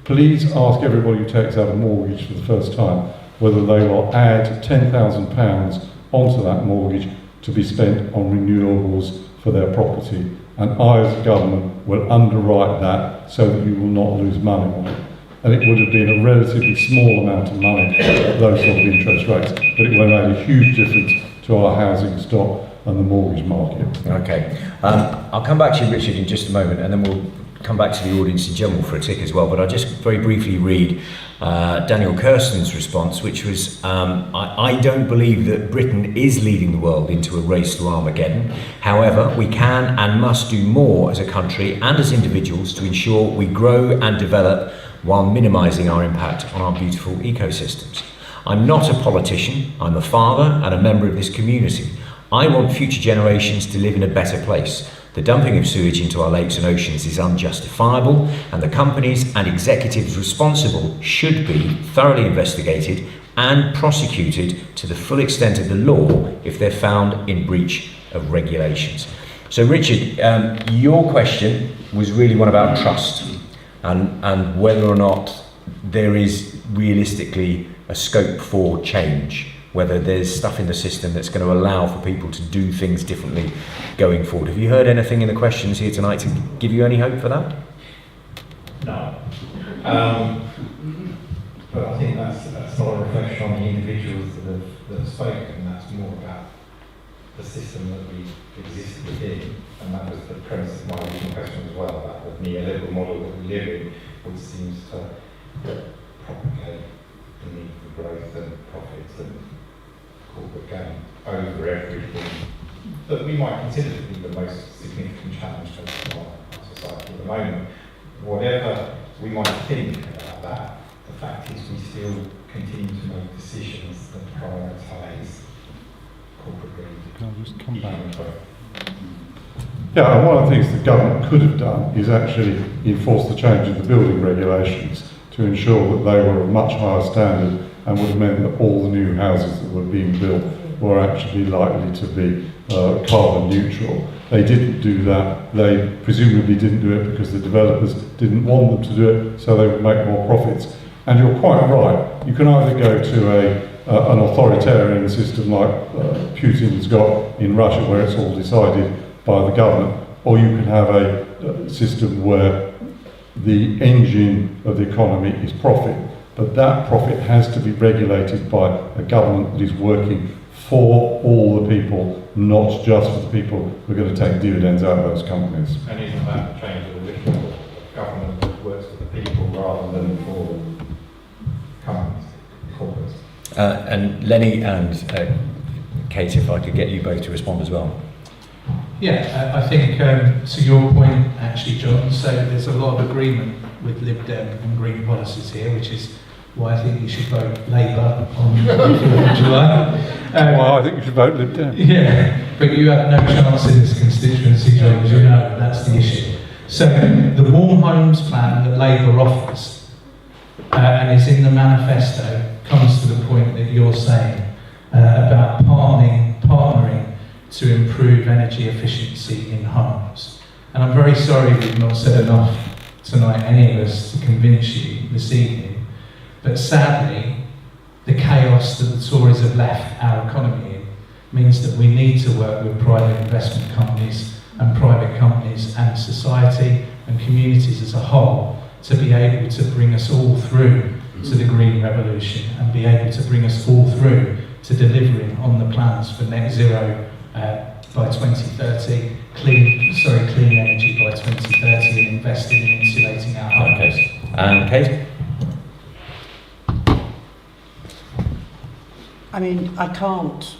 please ask everybody who takes out a mortgage for the first time whether they will add £10,000 onto that mortgage to be spent on renewables for their property. And I, as a government, will underwrite that so that you will not lose money on it. And it would have been a relatively small amount of money at those sort of interest rates, but it would have made a huge difference to our housing stock and the mortgage market. Okay. I'll come back to you, Richard, in just a moment, and then we'll come back to the audience in general for a tick as well. But I'll just very briefly read Daniel Kirsten's response, which was, I don't believe that Britain is leading the world into a race to Armageddon. However, we can and must do more as a country and as individuals to ensure we grow and develop while minimising our impact on our beautiful ecosystems. I'm not a politician, I'm a father and a member of this community. I want future generations to live in a better place. The dumping of sewage into our lakes and oceans is unjustifiable, and the companies and executives responsible should be thoroughly investigated and prosecuted to the full extent of the law if they're found in breach of regulations. So Richard, your question was really one about trust and whether or not there is realistically a scope for change, whether there's stuff in the system that's going to allow for people to do things differently going forward. Have you heard anything in the questions here tonight to give you any hope for that? No. But I think that's not a reflection on the individuals that have spoken. That's more about the system that we existed within, and that was the premise of my original question as well, about the neoliberal model that we live in, which seems to propagate the need for growth and profits and corporate gain over everything that we might consider to be the most significant challenge for our society at the moment. Whatever we might think about that, the fact is we still continue to make decisions that prioritise corporate greed. Can I just come back? Yeah, and one of the things the government could have done is actually enforce the change in the building regulations to ensure that they were of much higher standard and would have meant that all the new houses that were being built were actually likely to be carbon neutral. They didn't do that. They presumably didn't do it because the developers didn't want them to do it, so they would make more profits. And you're quite right. You can either go to an authoritarian system like Putin's got in Russia, where it's all decided by the government, or you can have a system where the engine of the economy is profit. But that profit has to be regulated by a government that is working for all the people, not just for the people who are going to take dividends out of those companies. And isn't that the change of the original model? Government that works for the people rather than for companies, corporates? And Lenny and Kate, if I could get you both to respond as well. Yeah, I think to your point, actually, John, so there's a lot of agreement with Lib Dem and Green policies here, which is why I think you should vote Labour on 4th of July. Well, I think you should vote Lib Dem. Yeah, but you have no chance in this constituency, John, as you know, that's the issue. So the Warm Homes plan that Labour offers, and is in the manifesto, comes to the point that you're saying about partnering to improve energy efficiency in homes. And I'm very sorry we've not said enough tonight, any of us, to convince you this evening. But sadly, the chaos that the Tories have left our economy in means that we need to work with private investment companies and private companies and society and communities as a whole to be able to bring us all through to the green revolution and be able to bring us all through to delivering on the plans for net zero by 2030, clean energy by 2030, and investing in insulating our homes. Okay. And Kate? I mean, I can't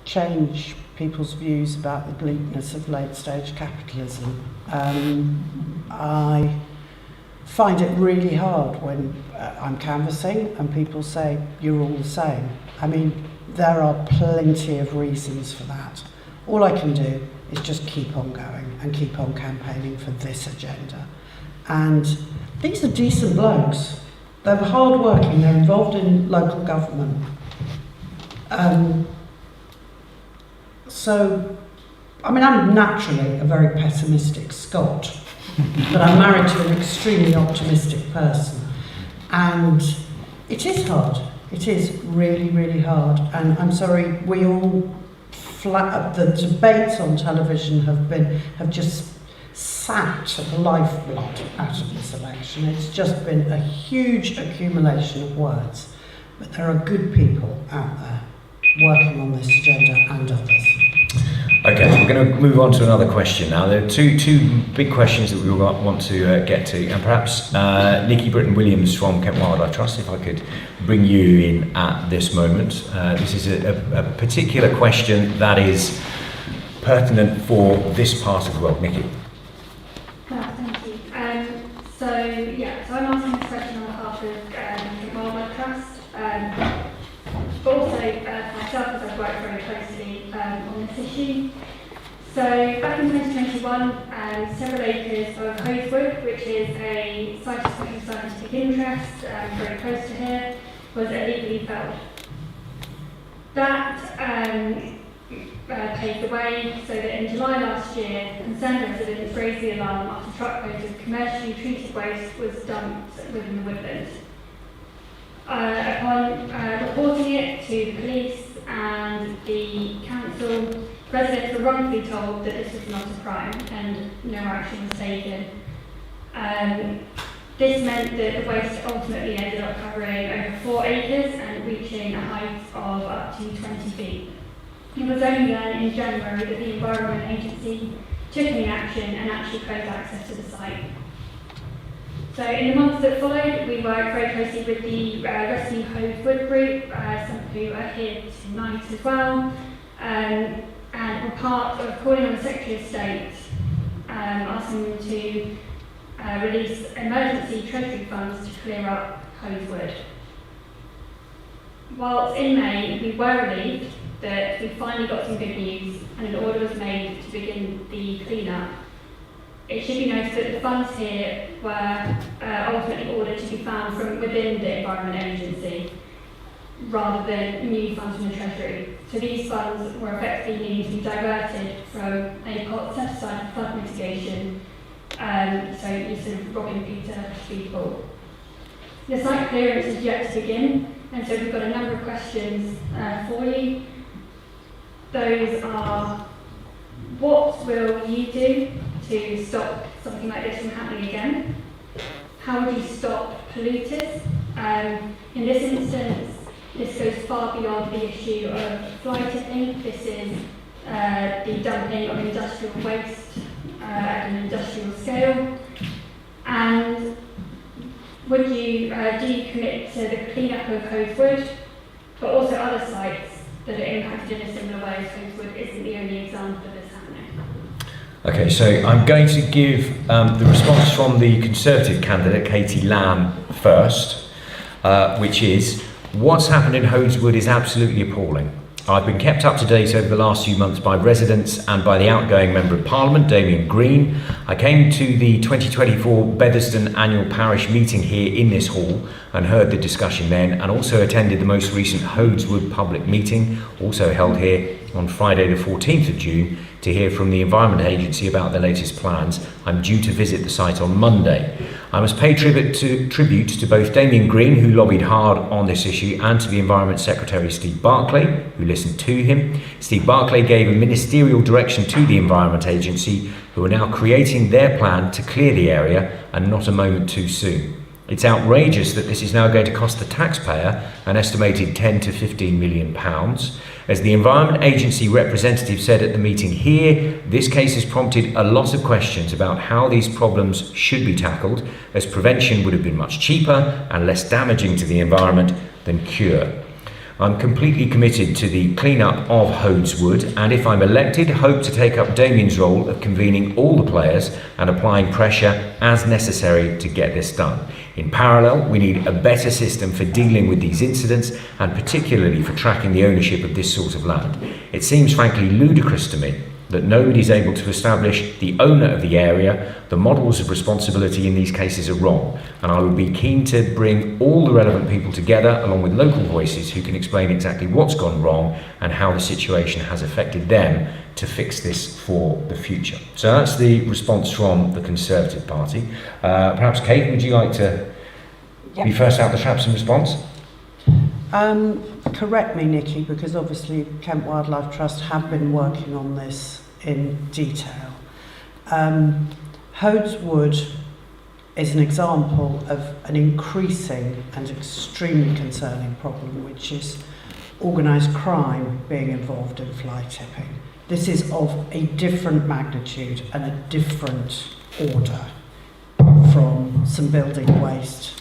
change people's views about the bleakness of late-stage capitalism. I find it really hard when I'm canvassing and people say, you're all the same. I mean, there are plenty of reasons for that. All I can do is just keep on going and keep on campaigning for this agenda. And these are decent blokes. They're hard-working, they're involved in local government. So, I mean, I'm naturally a very pessimistic Scot, but I'm married to an extremely optimistic person. And it is hard. It is really, really hard. And I'm sorry, we all the debates on television have just sapped the lifeblood out of this election. It's just been a huge accumulation of words. But there are good people out there working on this agenda and others. Okay, we're going to move on to another question now. There are two big questions that we want to get to, and perhaps Nikki Britton-Williams from Kent Wildlife Trust, if I could bring you in at this moment. This is a particular question that is pertinent for this part of the world. Nikki. Thank you. So I'm asking this question on behalf of Kent Wildlife Trust. But also myself, as I've worked very closely on this issue. So back in 2021, several acres of Hosewood, which is a site of special scientific interest very close to here, was illegally felled. That paved the way so that in July last year, concerned residents raised the alarm after truckloads of commercially treated waste was dumped within the woodland. Upon reporting it to the police and the council, residents were wrongfully told that this was not a crime and no action was taken. This meant that the waste ultimately ended up covering over 4 acres and reaching a height of up to 20 feet. It was only then in January that the Environment Agency took any action and actually closed access to the site. So in the months that followed, we worked very closely with the Rescue Hove Wood group, some who are here tonight as well, and were part of calling on the Secretary of State, asking them to release emergency treasury funds to clear up Hove Wood. Whilst in May, we were relieved that we finally got some good news and an order was made to begin the clean-up. It should be noted that the funds here were ultimately ordered to be found from within the Environment Agency rather than new funds from the Treasury. So these funds were effectively needing to be diverted from a pot set aside for flood mitigation, so you're sort of robbing Peter to feed Paul. The site clearance is yet to begin, and so we've got a number of questions for you. Those are, what will you do to stop something like this from happening again? How would you stop polluters? In this instance, this goes far beyond the issue of fly tipping. This is the dumping of industrial waste at an industrial scale. And would you do you commit to the clean-up of Hove Wood, but also other sites that are impacted in a similar way as Hove Wood isn't the only example of this happening? Okay, so I'm going to give the response from the Conservative candidate, Katie Lamb, first, which is, what's happened in Hove Wood is absolutely appalling. I've been kept up to date over the last few months by residents and by the outgoing Member of Parliament, Damien Green. I came to the 2024 Bethersden annual parish meeting here in this hall and heard the discussion then, and also attended the most recent Hove Wood public meeting, also held here on Friday the 14th of June, to hear from the Environment Agency about their latest plans. I'm due to visit the site on Monday. I must pay tribute to both Damien Green, who lobbied hard on this issue, and to the Environment Secretary Steve Barclay, who listened to him. Steve Barclay gave a ministerial direction to the Environment Agency, who are now creating their plan to clear the area, and not a moment too soon. It's outrageous that this is now going to cost the taxpayer an estimated 10 to 15 million pounds. As the Environment Agency representative said at the meeting here, this case has prompted a lot of questions about how these problems should be tackled, as prevention would have been much cheaper and less damaging to the environment than cure. I'm completely committed to the clean-up of Hove Wood, and if I'm elected, hope to take up Damien's role of convening all the players and applying pressure as necessary to get this done. In parallel, we need a better system for dealing with these incidents, and particularly for tracking the ownership of this sort of land. It seems frankly ludicrous to me that nobody is able to establish the owner of the area. The models of responsibility in these cases are wrong, and I would be keen to bring all the relevant people together, along with local voices who can explain exactly what's gone wrong and how the situation has affected them, to fix this for the future. So that's the response from the Conservative Party. Perhaps Kate, would you like to be first out the traps in response? Correct me, Nikki, because obviously Kent Wildlife Trust have been working on this in detail. Hove Wood is an example of an increasing and extremely concerning problem, which is organised crime being involved in fly tipping. This is of a different magnitude and a different order from some building waste,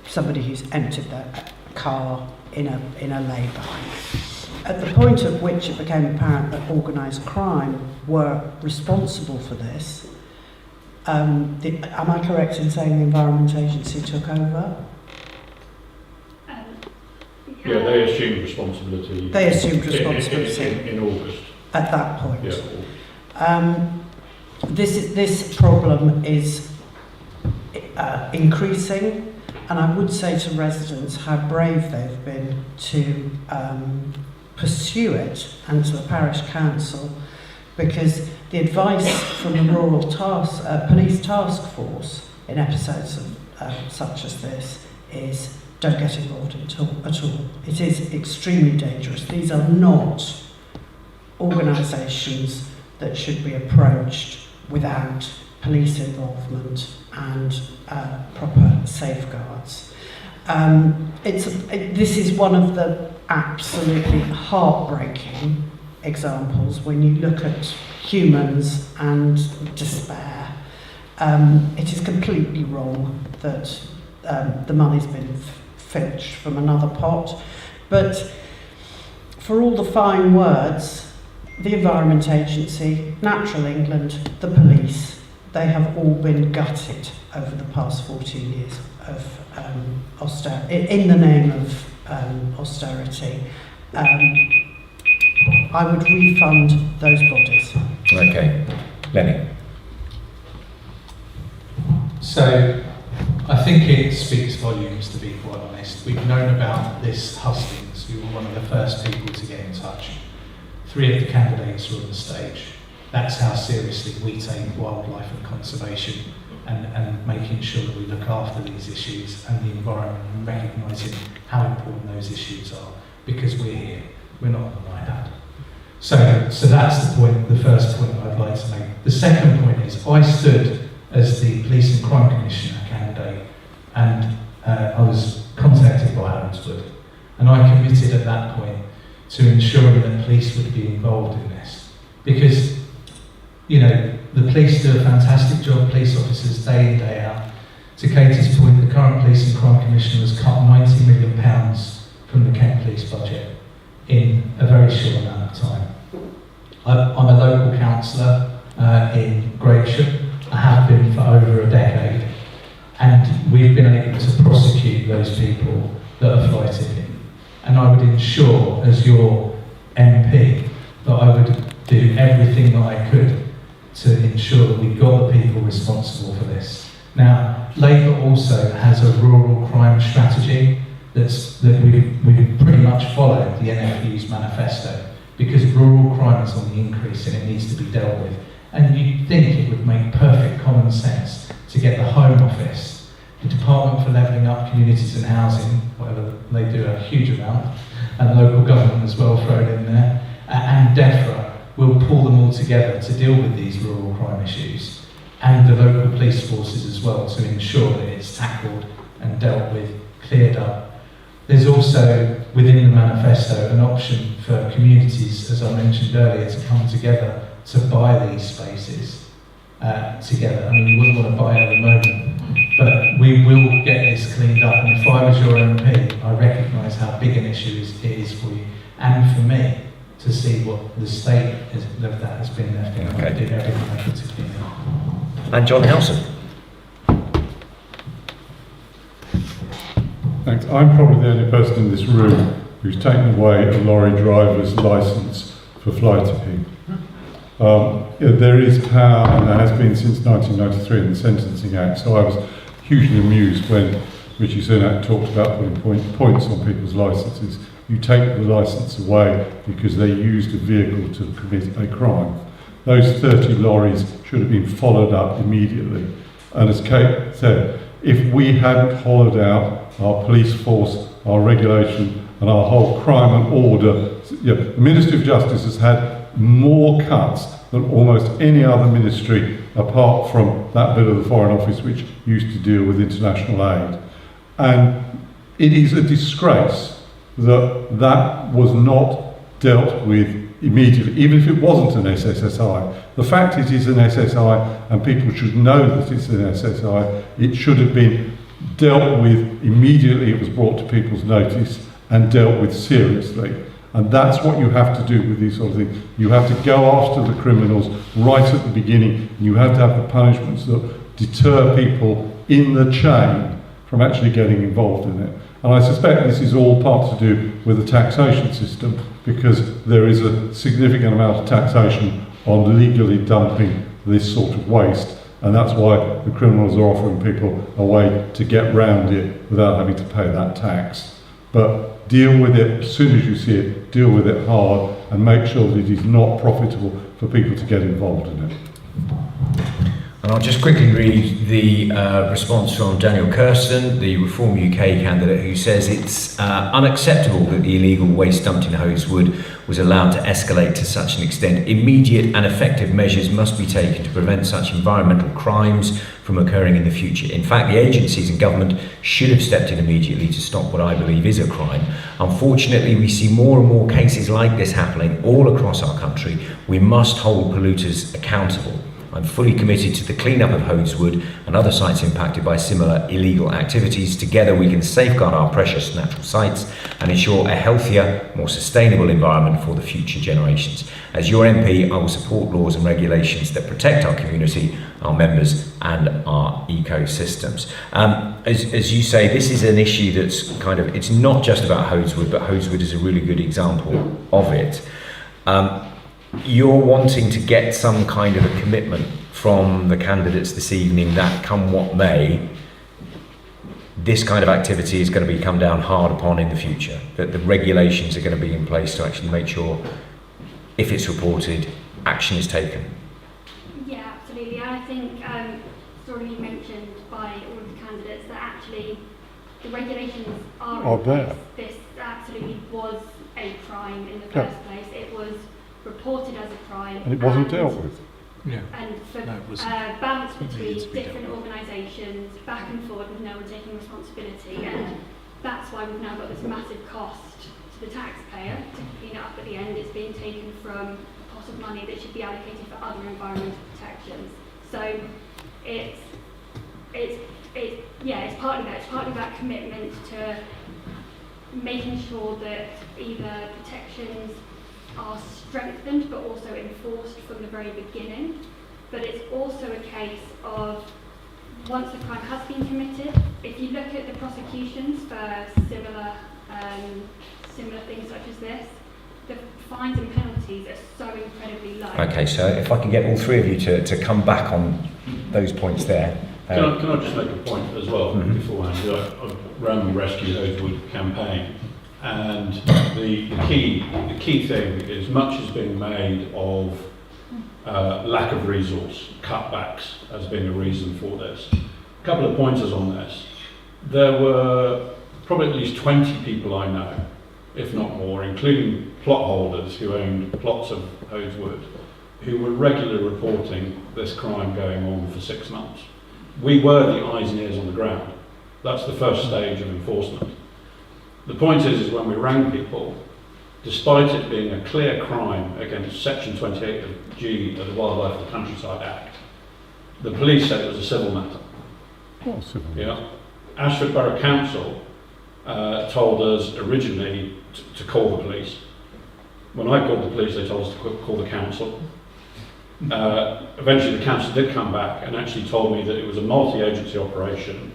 somebody who's emptied their car in a lay-by. At the point at which it became apparent that organised crime were responsible for this, am I correct in saying the Environment Agency took over? Yeah, they assumed responsibility. They assumed responsibility in August. At that point. Yeah. This problem is increasing, and I would say to residents how brave they've been to pursue it, and to the parish council, because the advice from the Rural Police Task Force in episodes of, such as this is, don't get involved at all. It is extremely dangerous. These are not organisations that should be approached without police involvement and proper safeguards. This is one of the absolutely heartbreaking examples when you look at humans and despair. It is completely wrong that the money's been filched from another pot, but for all the fine words, the Environment Agency, Natural England, the police, they have all been gutted over the past 14 years of austerity, in the name of austerity. I would refund those bodies. Okay. Lenny. So, I think it speaks volumes, to be quite honest. We've known about this Hustings. We were one of the first people to get in touch. 3 of the candidates were on the stage. That's how seriously we take wildlife and conservation and making sure that we look after these issues and the environment and recognising how important those issues are, because we're here, we're not on the right hand. So that's the point, the first point I'd like to make. The second point is I stood as the Police and Crime Commissioner candidate, and I was contacted by Allenswood, and I committed at that point to ensuring that police would be involved in this, because the police do a fantastic job, police officers, day in, day out. To Katie's point, the current Police and Crime Commissioner has cut £90 million from the Kent Police budget in a very short amount of time. I'm a local councillor in Gravesham. I have been for over a decade, and we've been able to prosecute those people that are fighting it. And I would ensure, as your MP, that I would do everything that I could to ensure that we got the people responsible for this. Now, Labour also has a rural crime strategy that we've pretty much followed the NFU's manifesto, because rural crime is on the increase and it needs to be dealt with. And you'd think it would make perfect common sense to get the Home Office, the Department for Levelling Up Communities and Housing, whatever they do a huge amount, and local government as well thrown in there, and DEFRA will pull them all together to deal with these rural crime issues, and the local police forces as well, to ensure that it's tackled and dealt with, cleared up. There's also, within the manifesto, an option for communities, as I mentioned earlier, to come together to buy these spaces together. I mean, you wouldn't want to buy it at the moment, but we will get this cleaned up. And if I was your MP, I recognise how big an issue it is for you, and for me, to see what the state of that has been left in. Okay. I did everything I could to clean it up. And John Howson. Thanks. I'm probably the only person in this room who's taken away a lorry driver's licence for fly tipping. There is power, and there has been since 1993 in the Sentencing Act, so I was hugely amused when Richie Sunak talked about putting points on people's licences. You take the licence away because they used a vehicle to commit a crime. Those 30 lorries should have been followed up immediately. And as Kate said, if we hadn't hollowed out our police force, our regulation, and our whole crime and order, the Ministry of Justice has had more cuts than almost any other ministry, apart from that bit of the Foreign Office which used to deal with international aid. And it is a disgrace that was not dealt with immediately, even if it wasn't an SSSI. The fact it is an SSI, and people should know that it's an SSI, it should have been dealt with immediately. It was brought to people's notice and dealt with seriously. And that's what you have to do with these sort of things. You have to go after the criminals right at the beginning, and you have to have the punishments that deter people in the chain from actually getting involved in it. And I suspect this is all part to do with the taxation system, because there is a significant amount of taxation on legally dumping this sort of waste, and that's why the criminals are offering people a way to get round it without having to pay that tax. But deal with it as soon as you see it, deal with it hard, and make sure that it is not profitable for people to get involved in it. And I'll just quickly read the response from Daniel Kirsten, the Reform UK candidate, who says it's unacceptable that the illegal waste dumped in Hosewood was allowed to escalate to such an extent. Immediate and effective measures must be taken to prevent such environmental crimes from occurring in the future. In fact, the agencies and government should have stepped in immediately to stop what I believe is a crime. Unfortunately, we see more and more cases like this happening all across our country. We must hold polluters accountable. I'm fully committed to the clean-up of Hosewood and other sites impacted by similar illegal activities. Together we can safeguard our precious natural sites and ensure a healthier, more sustainable environment for the future generations. As your MP, I will support laws and regulations that protect our community, our members and our ecosystems. As you say, this is an issue that's it's not just about Hosewood, but Hosewood is a really good example of it. You're wanting to get some kind of a commitment from the candidates this evening that come what may, this kind of activity is going to be come down hard upon in the future, that the regulations are going to be in place to actually make sure, if it's reported, action is taken. Yeah, absolutely. And I think it's already mentioned by all of the candidates that actually the regulations are in place. This absolutely was a crime in the first place. It was reported as a crime. And it wasn't dealt with. Yeah. And for balance between different organisations, back and forward with no one taking responsibility. And that's why we've now got this massive cost to the taxpayer to clean it up at the end. It's being taken from a pot of money that should be allocated for other environmental protections. So it's partly that. It's partly that commitment to making sure that either protections are strengthened but also enforced from the very beginning. But it's also a case of once the crime has been committed, if you look at the prosecutions for similar things such as this, the fines and penalties are so incredibly low. Okay, so if I can get all three of you to come back on those points there. Can I just make a point as well beforehand? I've run the Rescue Hosewood campaign, and the key thing is much is being made of lack of resource, cutbacks as being a reason for this. A couple of pointers on this. There were probably at least 20 people I know, if not more, including plot holders who owned plots of Hosewood, who were regularly reporting this crime going on for 6 months. We were the eyes and ears on the ground. That's the first stage of enforcement. The point is when we rang people, despite it being a clear crime against Section 28 of G of the Wildlife and Countryside Act, the police said it was a civil matter. What civil matter? Yeah. Ashford Borough Council told us originally to call the police. When I called the police, they told us to call the council. Eventually the council did come back and actually told me that it was a multi-agency operation.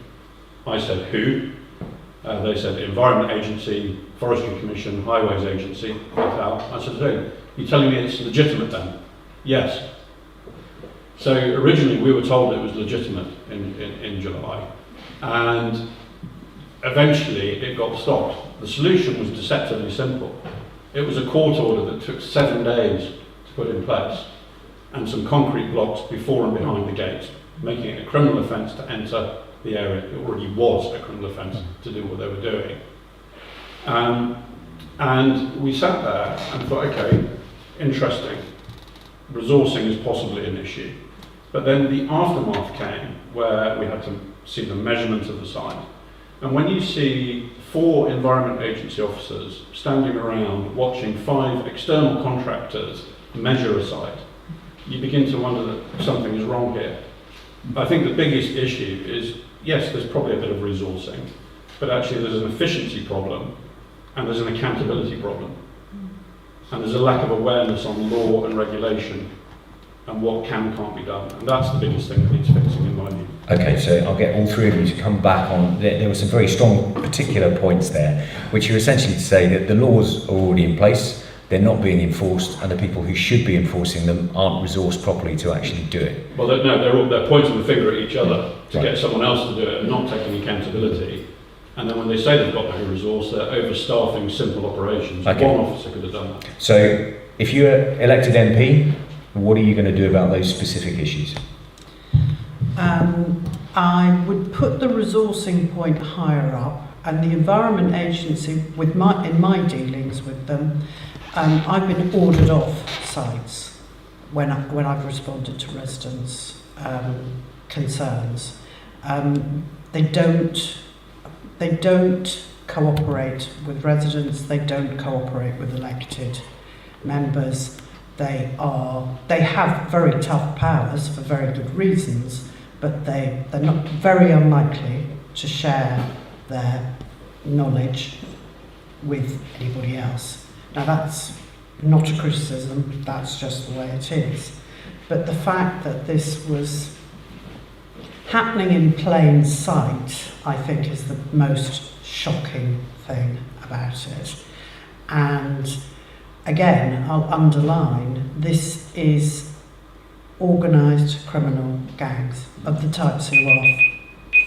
I said, who? They said Environment Agency, Forestry Commission, Highways Agency. I said, hey, you're telling me it's legitimate then? Yes. So originally we were told it was legitimate in July, and eventually it got stopped. The solution was deceptively simple. It was a court order that took 7 days to put in place, and some concrete blocks before and behind the gate, making it a criminal offence to enter the area. It already was a criminal offence to do what they were doing. And we sat there and thought, okay, interesting. Resourcing is possibly an issue. But then the aftermath came where we had to see the measurement of the site. And when you see 4 Environment Agency officers standing around watching 5 external contractors measure a site, you begin to wonder that something is wrong here. I think the biggest issue is, yes, there's probably a bit of resourcing, but actually there's an efficiency problem and there's an accountability problem. And there's a lack of awareness on law and regulation and what can and can't be done. And that's the biggest thing that needs fixing in my view. Okay, so I'll get all three of you to come back on. There were some very strong particular points there, which are essentially to say that the laws are already in place, they're not being enforced, and the people who should be enforcing them aren't resourced properly to actually do it. Well, they're pointing the finger at each other to get someone else to do it and not taking accountability. And then when they say they've got no resource, they're overstaffing simple operations. Okay. One officer could have done that. So if you're elected MP, what are you going to do about those specific issues? I would put the resourcing point higher up, and the Environment Agency, in my dealings with them, I've been ordered off sites when I've responded to residents' concerns. They don't cooperate with residents. They don't cooperate with elected members. They have very tough powers for very good reasons, but they're not very unlikely to share their knowledge with anybody else. Now that's not a criticism, that's just the way it is. But the fact that this was happening in plain sight, I think, is the most shocking thing about it. And again, I'll underline, this is organised criminal gangs of the types who are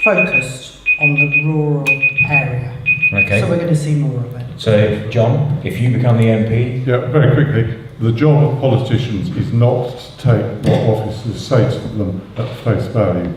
focused on the rural area. Okay. So we're going to see more of it. So, John, if you become the MP... Yeah, very quickly. The job of politicians is not to take what officers say to them at face value.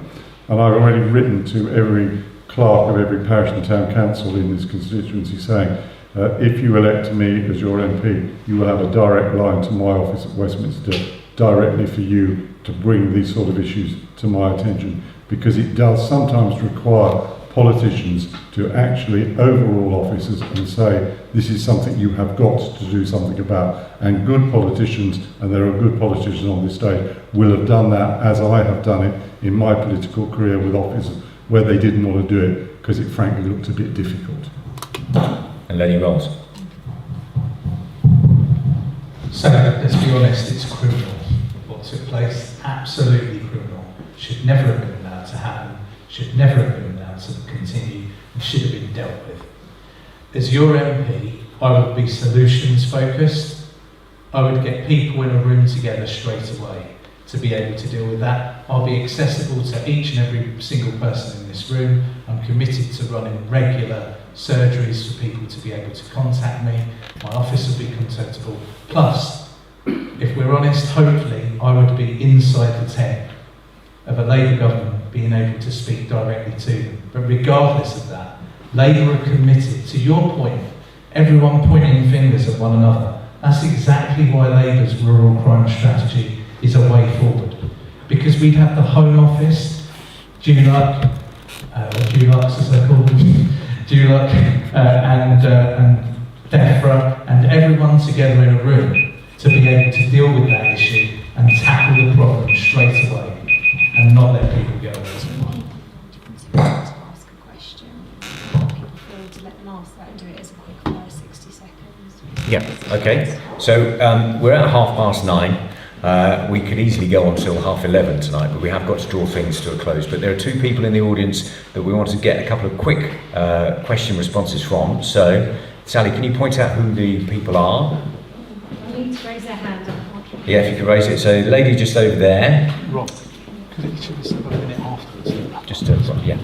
And I've already written to every clerk of every parish and town council in this constituency saying, if you elect me as your MP, you will have a direct line to my office at Westminster directly for you to bring these sort of issues to my attention, because it does sometimes require politicians to actually overrule officers and say, this is something you have got to do something about. And good politicians, and there are good politicians on this stage, will have done that as I have done it in my political career with officers where they didn't want to do it because it frankly looked a bit difficult. And Lenny Rolls. So, let's be honest, it's criminal. What took place, absolutely criminal. Should never have been allowed to happen, should never have been allowed to continue, and should have been dealt with. As your MP, I would be solutions focused. I would get people in a room together straight away to be able to deal with that. I'll be accessible to each and every single person in this room. I'm committed to running regular surgeries for people to be able to contact me. My office will be contactable. Plus, if we're honest, hopefully I would be inside the tent of a Labour government being able to speak directly to them. But regardless of that, Labour are committed, to your point, everyone pointing fingers at one another. That's exactly why Labour's rural crime strategy is a way forward. Because we'd have the Home Office, DULUC, as they call them, DULUC, and DEFRA, and everyone together in a room to be able to deal with that issue and tackle the problem straight away and not let people get away with it. To ask a question, people feel to let them ask that and do it as a quick fire 60 seconds. Yeah, okay. So we're at 9:30. We could easily go on till 11:30 tonight, but we have got to draw things to a close. But there are two people in the audience that we want to get a couple of quick question responses from. So, Sally, can you point out who the people are? I need to raise their hand. Yeah, if you could raise it. So, the lady just over there. Rob, could it should have about a minute afterwards? Just yeah.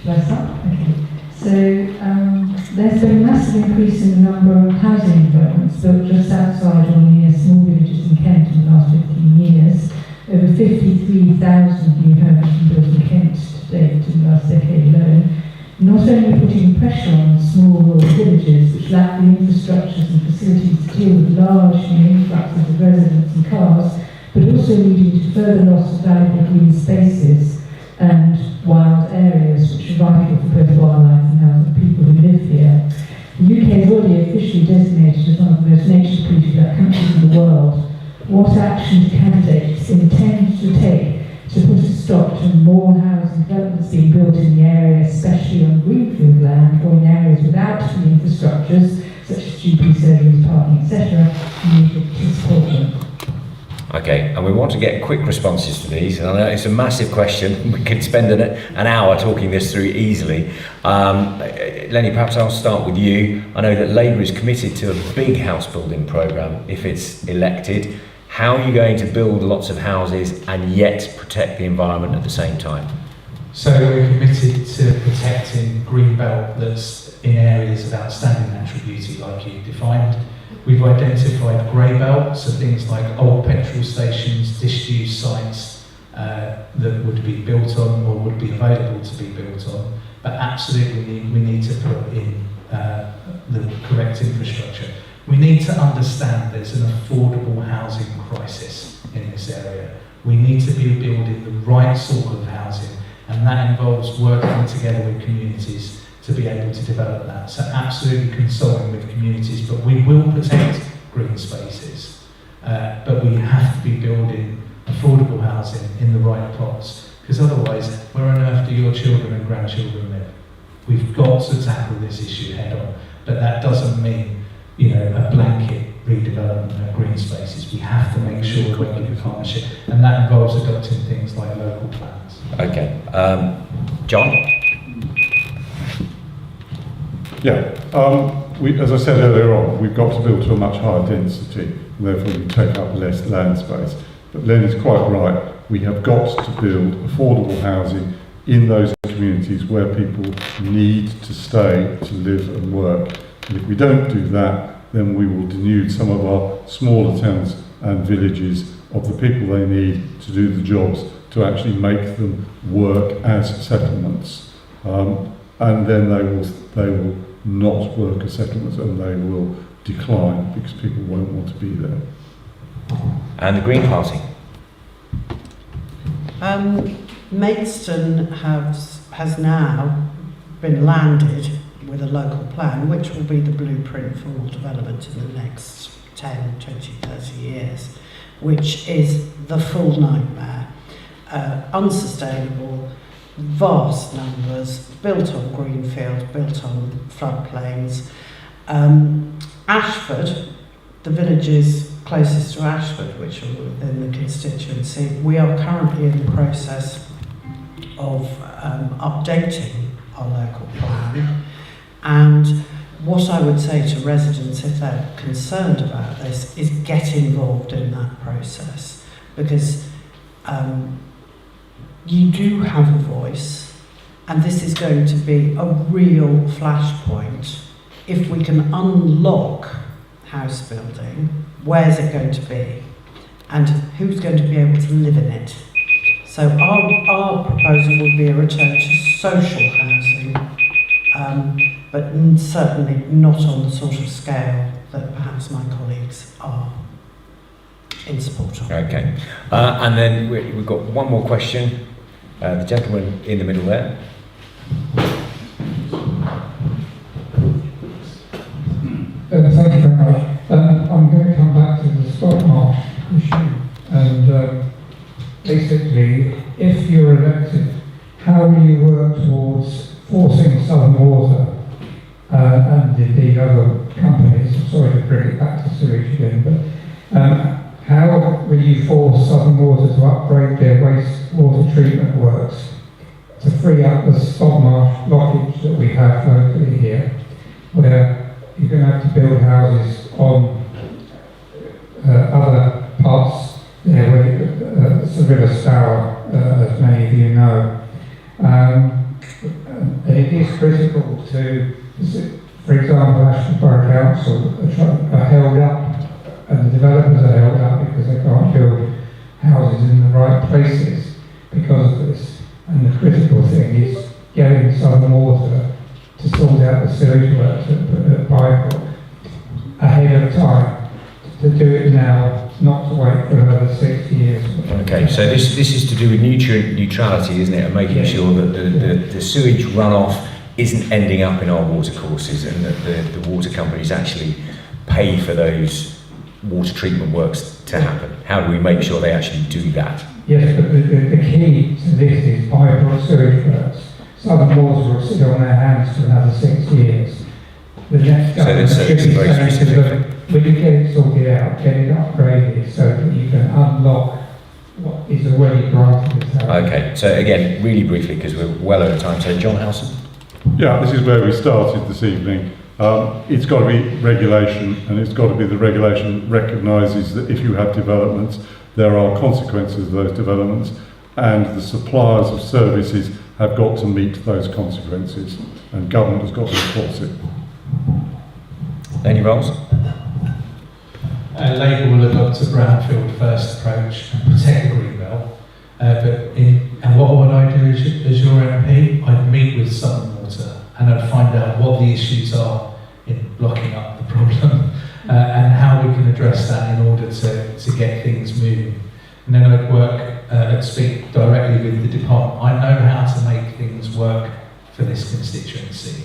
That's up? Okay. So there's been a massive increase in the number of housing developments built just outside or near small villages in Kent in the last 15 years. Over 53,000 new homes have been built in Kent to date in the last decade alone. Not only putting pressure on small rural villages which lack the infrastructures and facilities to deal with large new influxes of residents and cars, but also leading to further loss of valuable green spaces and wild areas which are vital for both wildlife and health of people who live here. The UK is already officially designated as one of the most nature-polluted countries in the world. What action do candidates intend to take to put a stop to more housing developments being built in the area, especially on greenfield land or in areas without the infrastructures, such as GP surgeries, parking, etc., needed to support them? Okay, and we want to get quick responses to these, and I know it's a massive question. We could spend an hour talking this through easily. Lenny, perhaps I'll start with you. I know that Labour is committed to a big house building programme if it's elected. How are you going to build lots of houses and yet protect the environment at the same time? So we're committed to protecting green belt that's in areas of outstanding natural beauty like you defined. We've identified grey belts, so things like old petrol stations, disused sites that would be built on or would be available to be built on. But absolutely we need to put in the correct infrastructure. We need to understand there's an affordable housing crisis in this area. We need to be building the right sort of housing, and that involves working together with communities to be able to develop that. So absolutely consulting with communities, but we will protect green spaces. But we have to be building affordable housing in the right plots, because otherwise, where on earth do your children and grandchildren live? We've got to tackle this issue head on, but that doesn't mean, a blanket redevelopment of green spaces. We have to make sure we're working in partnership, and that involves adopting things like local plans. Okay, John? Yeah, as I said earlier on, we've got to build to a much higher density, and therefore we take up less land space. But Len is quite right, we have got to build affordable housing in those communities where people need to stay to live and work. And if we don't do that, then we will denude some of our smaller towns and villages of the people they need to do the jobs to actually make them work as settlements. And then they will not work as settlements, and they will decline because people won't want to be there. And the Green Party? Maidstone has now been landed with a local plan, which will be the blueprint for all development in the next 10, 20, 30 years, which is the full nightmare. Unsustainable, vast numbers, built on greenfield, built on floodplains. Ashford, the villages closest to Ashford, which are within the constituency, we are currently in the process of updating our local plan. And what I would say to residents, if they're concerned about this, is get involved in that process, because you do have a voice, and this is going to be a real flashpoint. If we can unlock house building, where's it going to be? And who's going to be able to live in it? So our proposal would be a return to social housing, but certainly not on the sort of scale that perhaps my colleagues are in support of. Okay. And then we've got one more question. The gentleman in the middle there. Thank you very much. I'm going to come back to the stock market issue. And basically, if you're elected, how will you work towards forcing Southern Water and indeed other companies, I'm sorry to bring it back to sewage again, but how will you force Southern Water to upgrade their wastewater treatment works to free up the stock marsh blockage that we have locally here, where you're going to have to build houses on other parts there where it's the River Stour, as many of you know. And it is critical to, for example, Ashford Borough Council are held up, and the developers are held up because they can't build houses in the right places because of this. And the critical thing is getting Southern Water to sort out the sewage works at Bycroft ahead of time, to do it now, not to wait for another 6 years. Okay, so this is to do with nutrient neutrality, isn't it? And making sure that the sewage runoff isn't ending up in our watercourses, and that the water companies actually pay for those water treatment works to happen. How do we make sure they actually do that? Yes, but the key to this is Bycroft sewage works. Southern Water will sit on their hands for another 6 years. The next government should be saying to them, when you get it sorted out, get it upgraded so that you can unlock what is already granted as housing. Okay, so again, really briefly, because we're well over time, so John Howson? Yeah, this is where we started this evening. It's got to be regulation, and it's got to be the regulation recognises that if you have developments, there are consequences of those developments, and the suppliers of services have got to meet those consequences, and government has got to enforce it. Any roles? Labour will adopt a brownfield first approach and protect the green belt. And what would I do as your MP? I'd meet with Southern Water and I'd find out what the issues are in blocking up the problem and how we can address that in order to get things moving. And then I'd speak directly with the department. I know how to make things work for this constituency,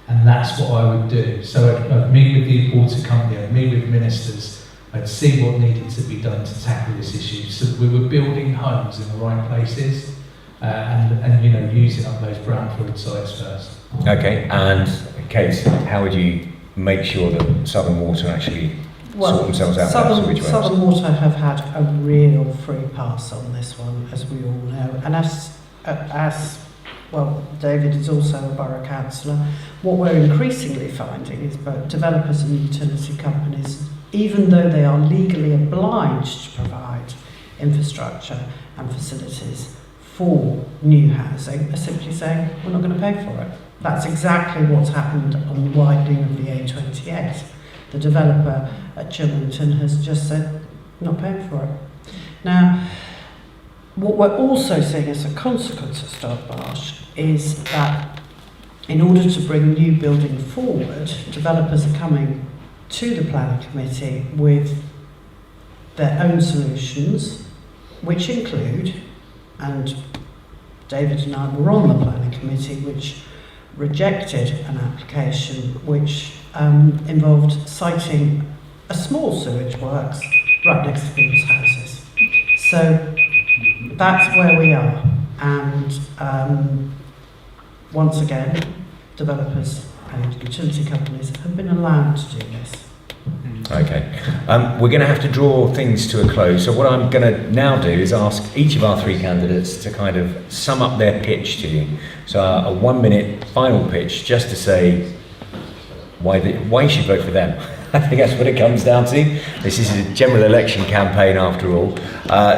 and that's what I would do. So I'd meet with the water company, I'd meet with ministers, I'd see what needed to be done to tackle this issue. So we were building homes in the right places, and you know, using up those brownfield sites first. Okay, and Kate, how would you make sure that Southern Water actually sort themselves out? Southern Water have had a real free pass on this one, as we all know, and as well, David is also a borough councillor. What we're increasingly finding is both developers and utility companies, even though they are legally obliged to provide infrastructure and facilities for new housing, are simply saying, we're not going to pay for it. That's exactly what's happened on the widening of the A28. The developer at Chilmington has just said, not paying for it. Now, what we're also seeing as a consequence of Stop Marsh is that in order to bring new building forward, developers are coming to the planning committee with their own solutions, which include, and David and I were on the planning committee, which rejected an application which involved siting a small sewage works right next to people's houses. So that's where we are, and once again, developers and utility companies have been allowed to do this. Okay, we're going to have to draw things to a close. So what I'm going to now do is ask each of our three candidates to kind of sum up their pitch to you. So a 1 minute final pitch, just to say why you should vote for them. I think that's what it comes down to. This is a general election campaign after all.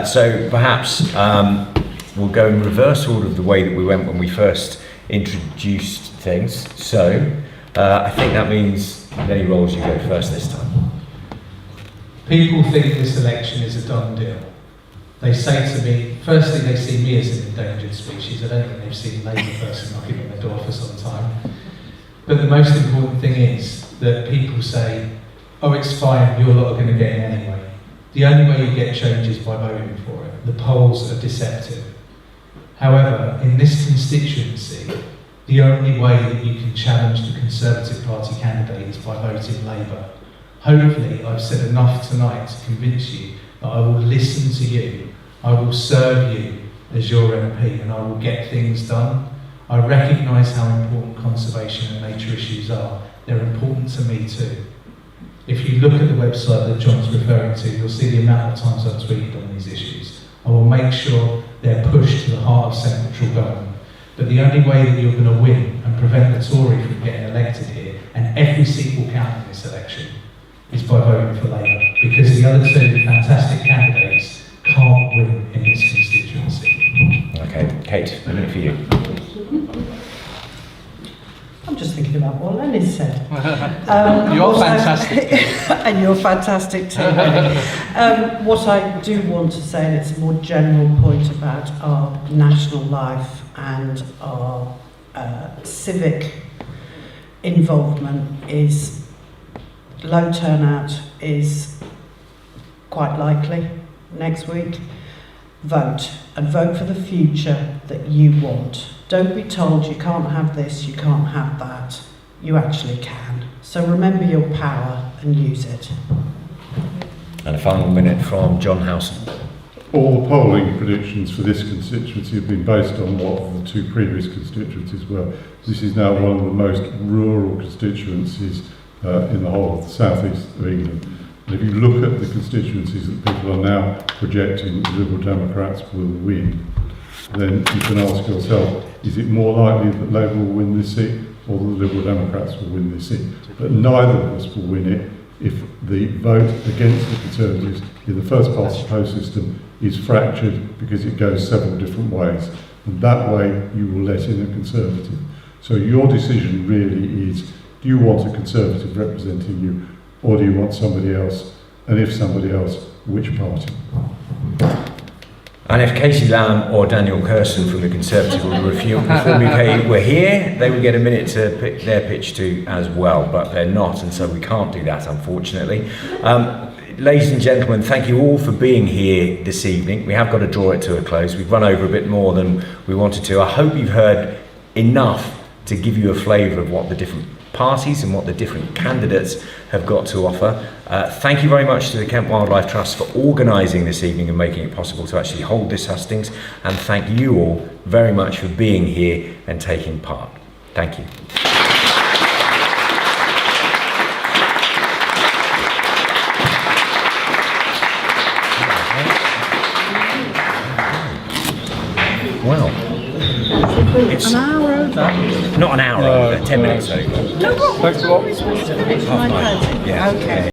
So perhaps we'll go in reverse order of the way that we went when we first introduced things. So I think that means, Lenny Rolls, you go first this time. People think this election is a done deal. They say to me, firstly, they see me as an endangered species. I don't think they've seen a Labour person knocking on their door for some time. But the most important thing is that people say, oh, it's fine, you're not going to get in anyway. The only way you get change is by voting for it. The polls are deceptive. However, in this constituency, the only way that you can challenge the Conservative Party candidate is by voting Labour. Hopefully, I've said enough tonight to convince you that I will listen to you, I will serve you as your MP, and I will get things done. I recognise how important conservation and nature issues are. They're important to me too. If you look at the website that John's referring to, you'll see the amount of times I've tweeted on these issues. I will make sure they're pushed to the heart of central government. But the only way that you're going to win and prevent the Tory from getting elected here, and every seat will count in this election, is by voting for Labour. Because the other two fantastic candidates can't win in this constituency. Okay, Kate, a minute for you. I'm just thinking about what Lenny said. You're fantastic. And you're fantastic too. What I do want to say, and it's a more general point about our national life and our civic involvement, is low turnout is quite likely next week. Vote, and vote for the future that you want. Don't be told you can't have this, you can't have that. You actually can. So remember your power and use it. And a final minute from John Howson. All the polling predictions for this constituency have been based on what the two previous constituencies were. This is now one of the most rural constituencies in the whole of the southeast of England. And if you look at the constituencies that people are now projecting the Liberal Democrats will win, then you can ask yourself, is it more likely that Labour will win this seat or the Liberal Democrats will win this seat? But neither of us will win it if the vote against the Conservatives in the first past the post system is fractured because it goes several different ways. And that way you will let in a Conservative. So your decision really is, do you want a Conservative representing you, or do you want somebody else and if somebody else, which party? And if Casey Lamb or Daniel Kirsten from the Conservative or the Reform UK were here, they would get a minute to pick their pitch to as well, but they're not, and so we can't do that, unfortunately. Ladies and gentlemen, thank you all for being here this evening. We have got to draw it to a close. We've run over a bit more than we wanted to. I hope you've heard enough to give you a flavour of what the different parties and what the different candidates have got to offer. Thank you very much to the Kent Wildlife Trust for organising this evening and making it possible to actually hold this hustings, and thank you all very much for being here and taking part. Thank you. Well, it's an hour over. Not an hour over, 10 minutes over. No, what? Thanks a lot. Yeah. Okay.